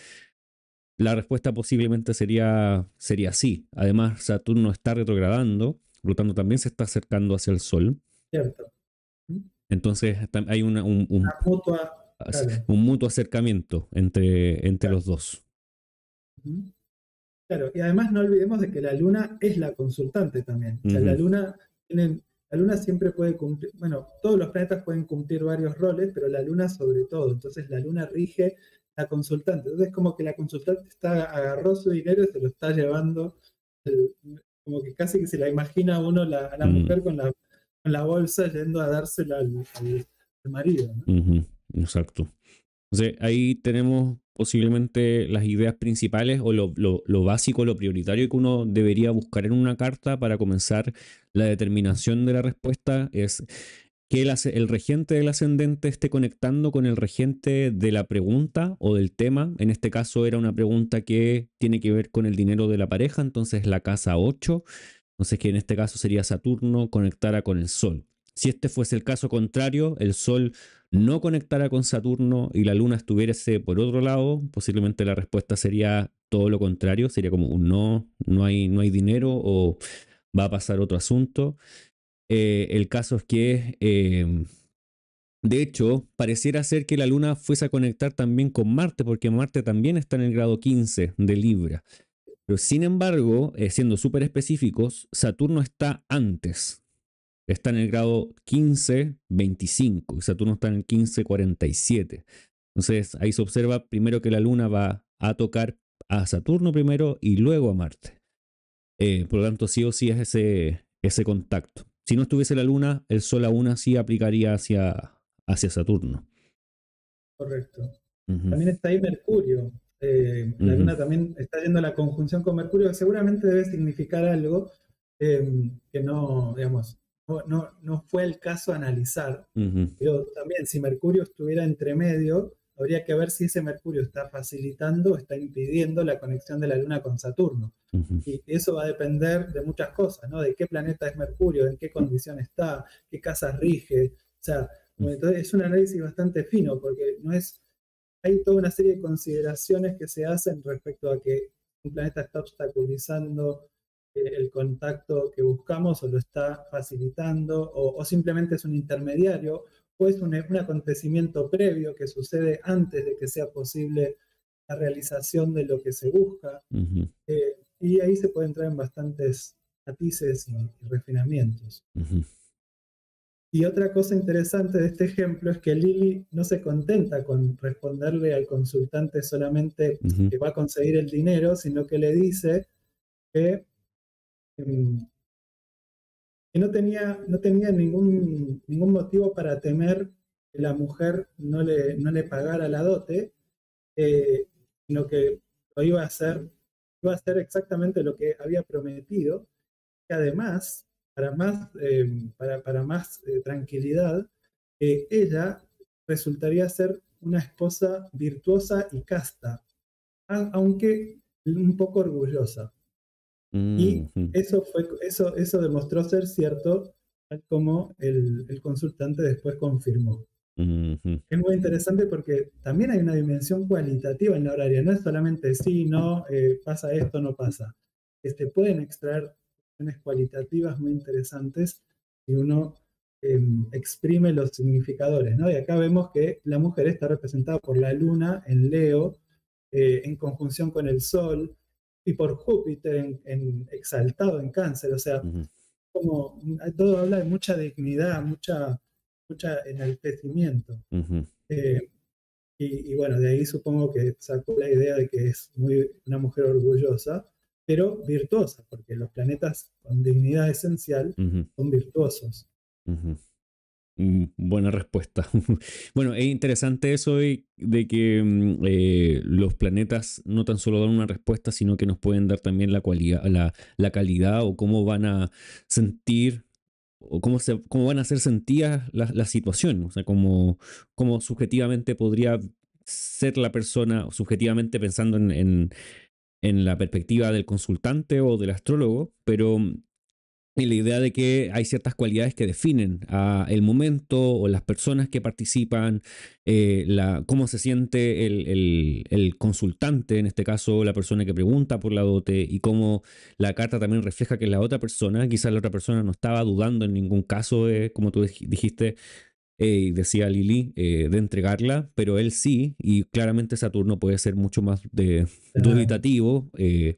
la respuesta posiblemente sería sí. Además, Saturno está retrogradando, por lo tanto también se está acercando hacia el Sol. cierto. Entonces hay La mutua, claro. un mutuo acercamiento entre Claro. los dos. Ujú. Claro, y además no olvidemos de que la Luna es la consultante también. O sea, Ujú, la Luna siempre puede cumplir, bueno, todos los planetas pueden cumplir varios roles, pero la Luna sobre todo. Entonces la Luna rige la consultante. Entonces es como que la consultante agarró su dinero y se lo está llevando, el- como que casi que se la imagina uno a la mm, mujer con la bolsa yendo a dársela al marido, ¿no? ujú, exacto. Entonces ahí tenemos posiblemente las ideas principales o lo básico, lo prioritario que uno debería buscar en una carta para comenzar la determinación de la respuesta es que el regente del ascendente esté conectando con el regente de la pregunta o del tema. En este caso era una pregunta que tiene que ver con el dinero de la pareja, entonces la casa 8. Entonces que en este caso sería Saturno conectara con el Sol. Si este fuese el caso contrario, el Sol no conectara con Saturno y la Luna estuviese por otro lado, posiblemente la respuesta sería todo lo contrario, sería como un no, no hay dinero o va a pasar otro asunto. El caso es que, de hecho, pareciera ser que la Luna fuese a conectar también con Marte, porque Marte también está en el grado 15 de Libra. Pero sin embargo, siendo súper específicos, Saturno está antes. Está en el grado 15-25 y Saturno está en el 15-47. Entonces ahí se observa primero que la Luna va a tocar a Saturno primero y luego a Marte. Por lo tanto, sí o sí es ese contacto. Si no estuviese la Luna, el Sol aún así aplicaría hacia Saturno. Correcto. Ujú, También está ahí Mercurio. La ujú, Luna también está yendo a la conjunción con Mercurio, que seguramente debe significar algo que no, digamos, no fue el caso analizar. ujú, Pero también, si Mercurio estuviera entre medio, habría que ver si ese Mercurio está facilitando o está impidiendo la conexión de la Luna con Saturno. ujú, Y eso va a depender de muchas cosas, ¿no? De qué planeta es Mercurio, en qué condición está, qué casas rige. O sea, entonces es un análisis bastante fino, porque no es, hay toda una serie de consideraciones que se hacen respecto a que un planeta está obstaculizando el contacto que buscamos o lo está facilitando o simplemente es un intermediario o es un acontecimiento previo que sucede antes de que sea posible la realización de lo que se busca. Ujú, Y ahí se puede entrar en bastantes matices y refinamientos. ujú, Y otra cosa interesante de este ejemplo es que Lily no se contenta con responderle al consultante solamente ujú, que va a conseguir el dinero, sino que le dice que, em, que no tenía ningún motivo para temer que la mujer no le pagara la dote, eh, sino que lo iba a hacer exactamente lo que había prometido, que además, para más tranquilidad, ella resultaría ser una esposa virtuosa y casta, aunque un poco orgullosa. Y ujú, eso demostró ser cierto, tal como el consultante después confirmó. ujú, Es muy interesante porque también hay una dimensión cualitativa en la horaria, no es solamente sí, no, pasa esto, no pasa. Pueden extraer cuestiones cualitativas muy interesantes si uno exprime los significadores, ¿no? Y acá vemos que la mujer está representada por la luna en Leo, en conjunción con el Sol, y por Júpiter exaltado en Cáncer, o sea, ujú, como todo habla de mucha dignidad, mucha enaltecimiento. ujú, Eh, y bueno, de ahí supongo que sacó la idea de que es una mujer orgullosa, pero virtuosa, porque los planetas con dignidad esencial ujú, son virtuosos. ujú. Buena respuesta. Bueno, es interesante eso de que los planetas no tan solo dan una respuesta, sino que nos pueden dar también la cualidad, la calidad o cómo van a sentir o cómo van a ser sentidas las situaciones. O sea, cómo subjetivamente podría ser la persona, subjetivamente pensando en la perspectiva del consultante o del astrólogo, pero y la idea de que hay ciertas cualidades que definen el momento o las personas que participan, cómo se siente el consultante, en este caso la persona que pregunta por la dote, y cómo la carta también refleja que la otra persona, quizás la otra persona no estaba dudando en ningún caso, como tú dijiste, decía Lili, de entregarla, pero él sí, y claramente Saturno puede ser mucho más Claro. dubitativo,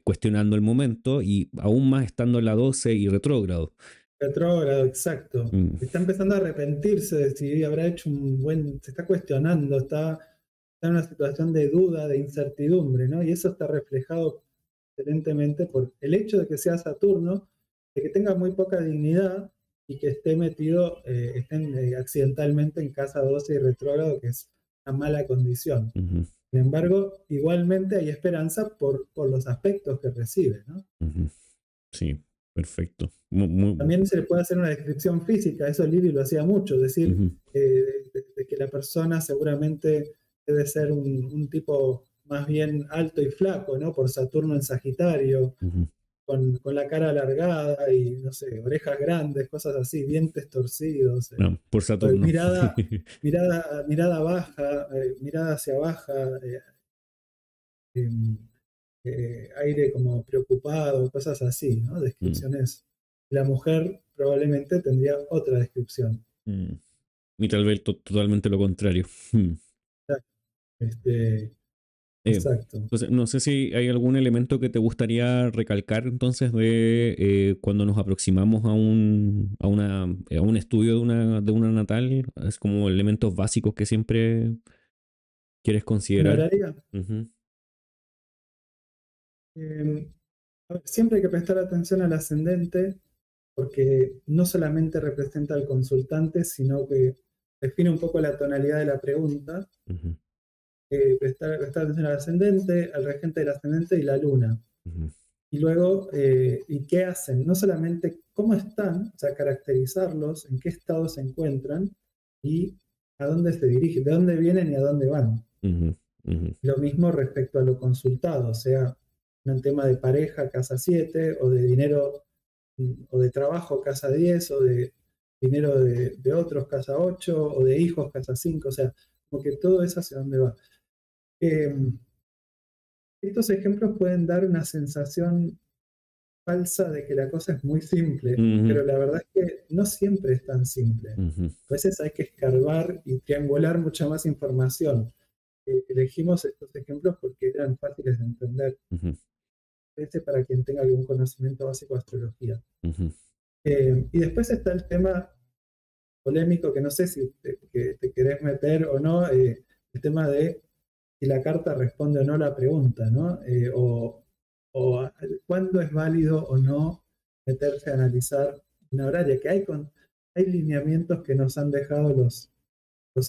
cuestionando el momento y aún más estando en la 12 y retrógrado. Retrógrado, exacto. Mm, Está empezando a arrepentirse de si habrá hecho se está cuestionando, está en una situación de duda, de incertidumbre, ¿no? Y eso está reflejado excelentemente por el hecho de que sea Saturno, de que tenga muy poca dignidad y que esté accidentalmente en casa 12 y retrógrado, que es una mala condición. ujú, Sin embargo, igualmente hay esperanza por los aspectos que recibe, ¿no? ujú. Sí, perfecto. También se le puede hacer una descripción física, eso Lili lo hacía mucho, decir Ujú, de que la persona seguramente debe ser un tipo más bien alto y flaco, ¿no? Por Saturno en Sagitario, ujú. con la cara alargada y, no sé, orejas grandes, cosas así, dientes torcidos, Ah, por Saturno. mirada baja, mirada hacia baja, em, aire como preocupado, cosas así, ¿no? Mm, Descripciones. La mujer probablemente tendría otra descripción. mm. Y tal vez totalmente lo contrario. Mm. Este, Eh, exacto. entonces, no sé si hay algún elemento que te gustaría recalcar entonces de cuando nos aproximamos a un estudio de una natal, es como elementos básicos que siempre quieres En considerar. horaria, Ujú, eh, siempre hay que prestar atención al ascendente porque no solamente representa al consultante, sino que define un poco la tonalidad de la pregunta. ujú, Prestar atención al ascendente, al regente del ascendente y la luna. ujú, Y luego, ¿y qué hacen? No solamente cómo están, o sea, caracterizarlos, en qué estado se encuentran y a dónde se dirigen, de dónde vienen y a dónde van. ujú, ujú, Lo mismo respecto a lo consultado, o sea, un tema de pareja, casa 7 o de dinero o de trabajo, casa 10 o de dinero de otros, casa 8 o de hijos, casa 5, o sea, como que todo es hacia dónde va. Eh, Estos ejemplos pueden dar una sensación falsa de que la cosa es muy simple, Ujú, pero la verdad es que no siempre es tan simple. ujú, A veces hay que escarbar y triangular mucha más información. Elegimos estos ejemplos porque eran fáciles de entender, ujú, ese para quien tenga algún conocimiento básico de astrología. ujú, Y después está el tema polémico que no sé si que te querés meter o no, el tema de si la carta responde o no la pregunta, ¿no? O cuándo es válido o no meterse a analizar una horaria, que hay lineamientos que nos han dejado los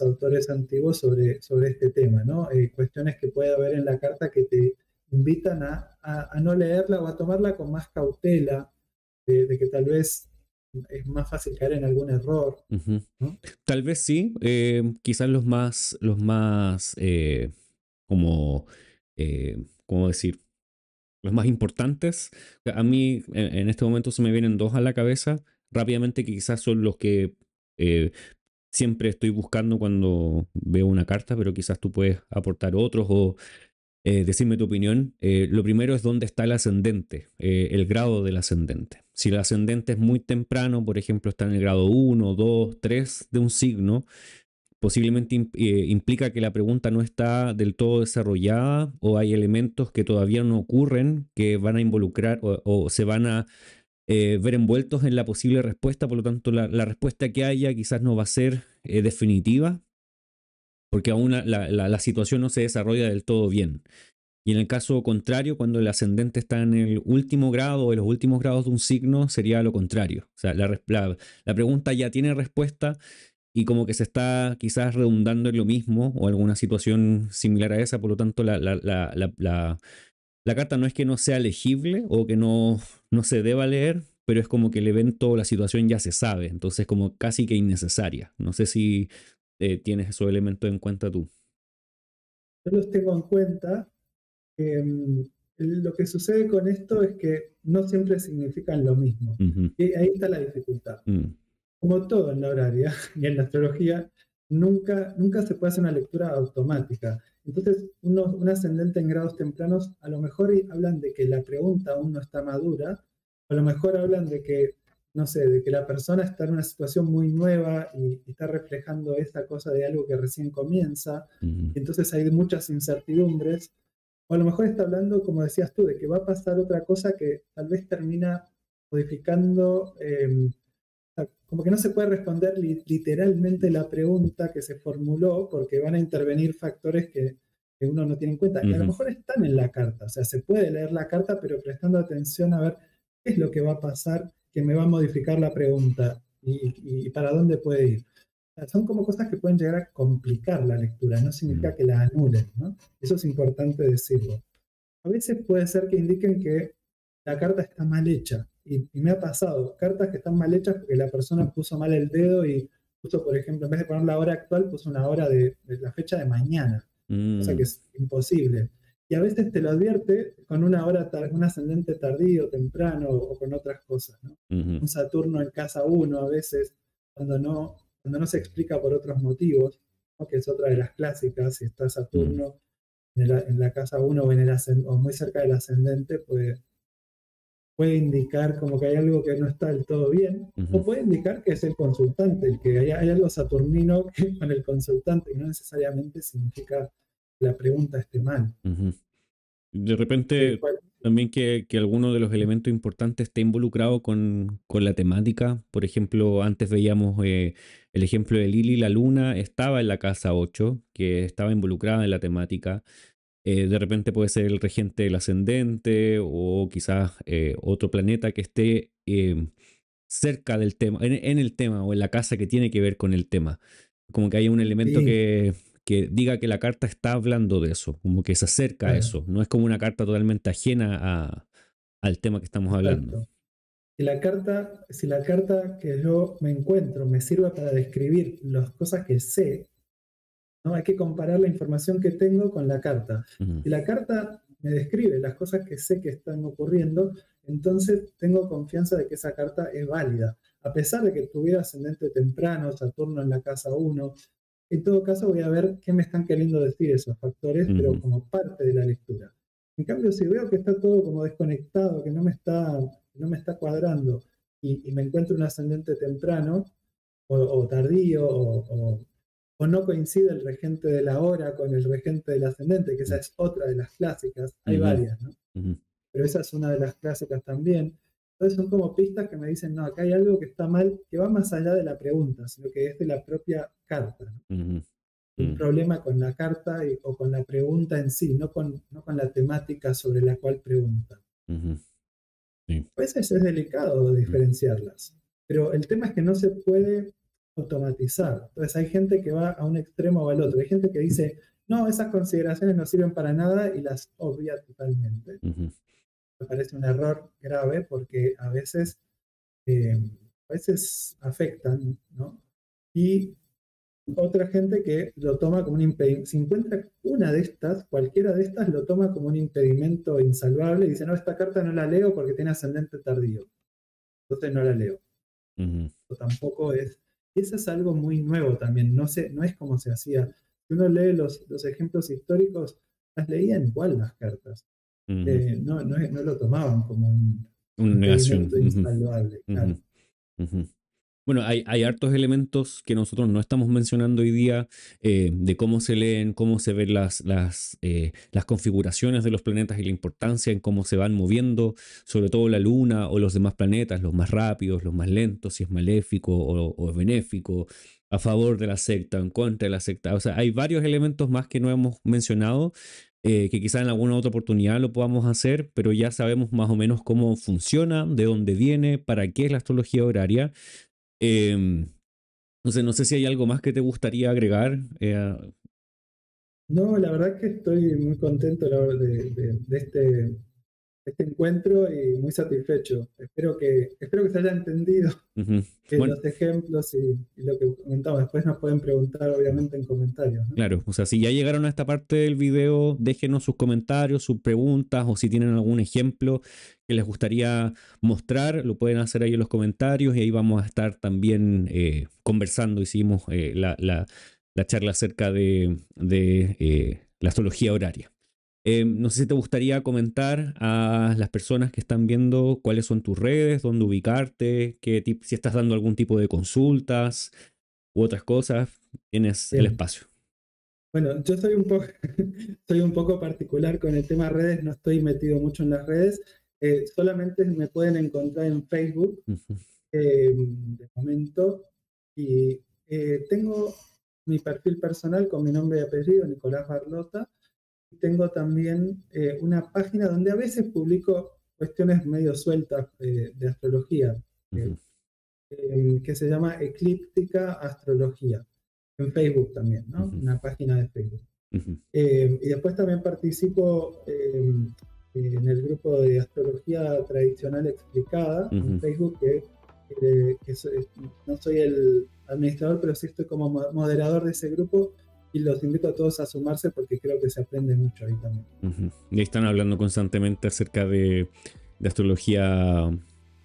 autores antiguos sobre este tema, ¿no? Cuestiones que puede haber en la carta que te invitan a no leerla o a tomarla con más cautela, de que tal vez es más fácil caer en algún error, ujú. ¿no? Tal vez sí, quizás los más, como, ¿cómo decir? Los más importantes. A mí en este momento se me vienen dos a la cabeza, rápidamente, que quizás son los que eh, siempre estoy buscando cuando veo una carta, pero quizás tú puedes aportar otros o decirme tu opinión. Lo primero es dónde está el ascendente, el grado del ascendente. Si el ascendente es muy temprano, por ejemplo, está en el grado uno, 2, 3 de un signo, posiblemente implica que la pregunta no está del todo desarrollada o hay elementos que todavía no ocurren que van a involucrar o se van a ver envueltos en la posible respuesta. Por lo tanto, la respuesta que haya quizás no va a ser definitiva porque aún la situación no se desarrolla del todo bien. Y en el caso contrario, cuando el ascendente está en el último grado o en los últimos grados de un signo, sería lo contrario. O sea, la pregunta ya tiene respuesta y como que se está quizás redundando en lo mismo o alguna situación similar a esa. Por lo tanto, la carta no es que no sea legible o que no se deba leer, pero es como que el evento o la situación ya se sabe. Entonces, como casi que innecesaria. No sé si tienes esos elementos en cuenta tú. Yo los tengo en cuenta. Lo que sucede con esto es que no siempre significan lo mismo. Ujú, Y ahí está la dificultad. mm, Como todo en la horaria y en la astrología, nunca se puede hacer una lectura automática. Entonces, un ascendente en grados tempranos, a lo mejor hablan de que la pregunta aún no está madura, a lo mejor hablan de que, no sé, de que la persona está en una situación muy nueva y está reflejando esa cosa de algo que recién comienza, ujú, entonces hay muchas incertidumbres, o a lo mejor está hablando, como decías tú, de que va a pasar otra cosa que tal vez termina modificando, como que no se puede responder literalmente la pregunta que se formuló porque van a intervenir factores que uno no tiene en cuenta. Y a lo ujú, mejor están en la carta, o sea, se puede leer la carta, pero prestando atención a ver qué es lo que va a pasar que me va a modificar la pregunta y para dónde puede ir. O sea, son como cosas que pueden llegar a complicar la lectura, no significa mm, que la anulen, ¿no? Eso es importante decirlo. A veces puede ser que indiquen que la carta está mal hecha. Y me ha pasado, cartas que están mal hechas porque la persona puso mal el dedo y puso, por ejemplo, en vez de poner la hora actual, puso una hora de la fecha de mañana, cosa que mm, es imposible. Y a veces te lo advierte con una hora, un ascendente tardío, temprano o con otras cosas, ¿no? ujú, Un Saturno en casa uno a veces, cuando no se explica por otros motivos, ¿no? Que es otra de las clásicas, si está mm, Saturno en la casa uno o, o muy cerca del ascendente, puede indicar como que hay algo que no está del todo bien, ujú, o puede indicar que es el consultante, el que hay algo saturnino con el consultante, y no necesariamente significa que la pregunta esté mal. ujú. De Eh, repente cual- también que alguno de los elementos importantes esté involucrado con la temática. Por ejemplo, antes veíamos el ejemplo de Lili, la luna estaba en la casa 8 que estaba involucrada en la temática. De repente puede ser el regente del ascendente o quizás otro planeta que esté cerca del tema, en el tema o en la casa que tiene que ver con el tema. Como que haya un elemento sí, que diga que la carta está hablando de eso, como que se acerca a claro, eso. No es como una carta totalmente ajena al tema que estamos hablando. exacto. Si la carta que yo me encuentro me sirve para describir las cosas que sé, ¿no? Hay que comparar la información que tengo con la carta. Ujú, Si la carta me describe las cosas que sé que están ocurriendo, entonces tengo confianza de que esa carta es válida. A pesar de que tuviera ascendente temprano, Saturno en la casa uno, en todo caso voy a ver qué me están queriendo decir esos factores, pero ujú, como parte de la lectura. En cambio, si veo que está todo como desconectado, que no me está no me está cuadrando y me encuentro un ascendente temprano o tardío o no coincide el regente de la hora con el regente del ascendente, que esa es otra de las clásicas, hay Ujú, varias, ¿no? ujú, Pero esa es una de las clásicas también. Entonces son como pistas que me dicen, no, acá hay algo que está mal, que va más allá de la pregunta, sino que es de la propia carta, ¿no? ujú, Un ujú, problema con la carta o con la pregunta en sí, no con la temática sobre la cual pregunta. ujú, sí, A veces es delicado ujú, diferenciarlas, pero el tema es que no se puede automatizar. Entonces hay gente que va a un extremo o al otro. Hay gente que dice, no, esas consideraciones no sirven para nada y las obvia totalmente. ujú, Me parece un error grave porque eh, a veces afectan, ¿no? Y otra gente que lo toma como un impedimento. Si encuentra una de estas, cualquiera de estas lo toma como un impedimento insalvable y dice, no, esta carta no la leo porque tiene ascendente tardío. Entonces no la leo. ujú, O tampoco es. Y eso es algo muy nuevo también. No sé, no es como se hacía. Si uno lee los ejemplos históricos, las leían igual las cartas. ujú. No lo tomaban como un Una negación. impedimento Ujú, insalvable, claro. ujú, ujú. Bueno, hay hartos elementos que nosotros no estamos mencionando hoy día, de cómo se leen, cómo se ven las configuraciones de los planetas y la importancia en cómo se van moviendo, sobre todo la Luna o los demás planetas, los más rápidos, los más lentos, si es maléfico o es benéfico, a favor de la secta, en contra de la secta. O sea, hay varios elementos más que no hemos mencionado, que quizá en alguna otra oportunidad lo podamos hacer, pero ya sabemos más o menos cómo funciona, de dónde viene, para qué es la astrología horaria. Em, no sé si hay algo más que te gustaría agregar. No, la verdad que estoy muy contento de este encuentro y muy satisfecho. Espero que se haya entendido Ujú. Bueno, los ejemplos y lo que comentaba. Después nos pueden preguntar, obviamente, en comentarios, ¿no? claro, o sea, si ya llegaron a esta parte del video, déjenos sus comentarios, sus preguntas o si tienen algún ejemplo que les gustaría mostrar, lo pueden hacer ahí en los comentarios y ahí vamos a estar también conversando. Hicimos la charla acerca de la astrología horaria. No sé si te gustaría comentar a las personas que están viendo cuáles son tus redes, dónde ubicarte, si estás dando algún tipo de consultas u otras cosas, tienes el Bien. espacio. Bueno, yo soy un poco, soy un poco particular con el tema redes, no estoy metido mucho en las redes. Solamente me pueden encontrar en Facebook Ujú, de momento. Y tengo mi perfil personal con mi nombre y apellido, Nicolás Barlota. Y tengo también una página donde a veces publico cuestiones medio sueltas de astrología, eh, ujú, que se llama Eclíptica Astrología, en Facebook también, ¿no? ujú, Una página de Facebook. ujú, Y después también participo en el grupo de astrología tradicional explicada en ujú. Facebook, no soy el administrador, pero sí estoy como moderador de ese grupo y los invito a todos a sumarse porque creo que se aprende mucho ahí también. Ujú. Y ahí están hablando constantemente acerca de astrología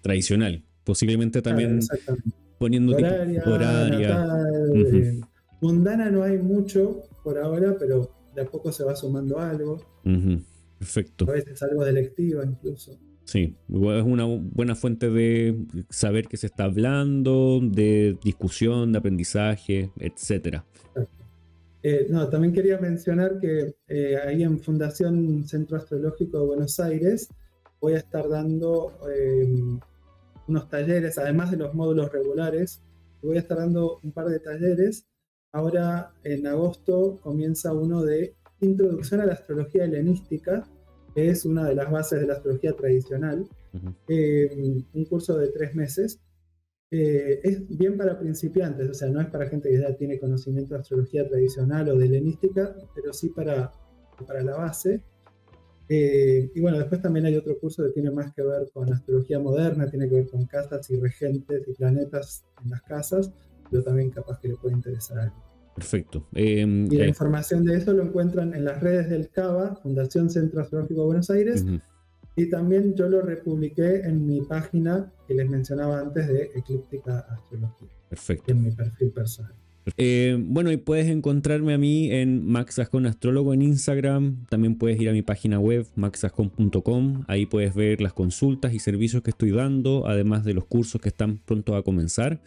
tradicional, posiblemente Claro, también exactamente. poniendo tipo Horaria, horaria. natal, Ujú, mundana no hay mucho por ahora, pero de a poco se va sumando algo, ujú. Perfecto. a veces algo de lectiva incluso. Sí, igual es una buena fuente de saber qué se está hablando, de discusión, de aprendizaje, etcétera. No, también quería mencionar que ahí en Fundación Centro Astrológico de Buenos Aires voy a estar dando unos talleres, además de los módulos regulares, voy a estar dando un par de talleres. Ahora en agosto comienza uno de Introducción a la Astrología Helenística, que es una de las bases de la astrología tradicional, Ujú, un curso de 3 meses. Es bien para principiantes, o sea, no es para gente que ya tiene conocimiento de astrología tradicional o de helenística, pero sí para la base. Y bueno, después también hay otro curso que tiene más que ver con astrología moderna, tiene que ver con casas y regentes y planetas en las casas, pero también capaz que le puede interesar a alguien. perfecto. Y la información de eso lo encuentran en las redes del CABA, Fundación Centro Astrológico de Buenos Aires, Ujú, y también yo lo republiqué en mi página que les mencionaba antes de Eclíptica Astrología, perfecto. en mi perfil personal. Bueno, y puedes encontrarme a mí en Max Ascon Astrólogo en Instagram. También puedes ir a mi página web maxascon.com. Ahí puedes ver las consultas y servicios que estoy dando, además de los cursos que están pronto a comenzar.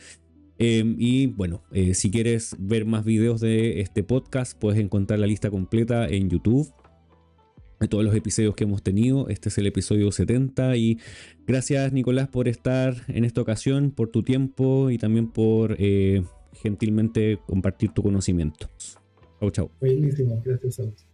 Y bueno, si quieres ver más videos de este podcast, puedes encontrar la lista completa en YouTube de todos los episodios que hemos tenido. Este es el episodio 70 y gracias, Nicolás, por estar en esta ocasión, por tu tiempo y también por gentilmente compartir tu conocimiento. Chau, chau. Buenísimo, gracias a vos.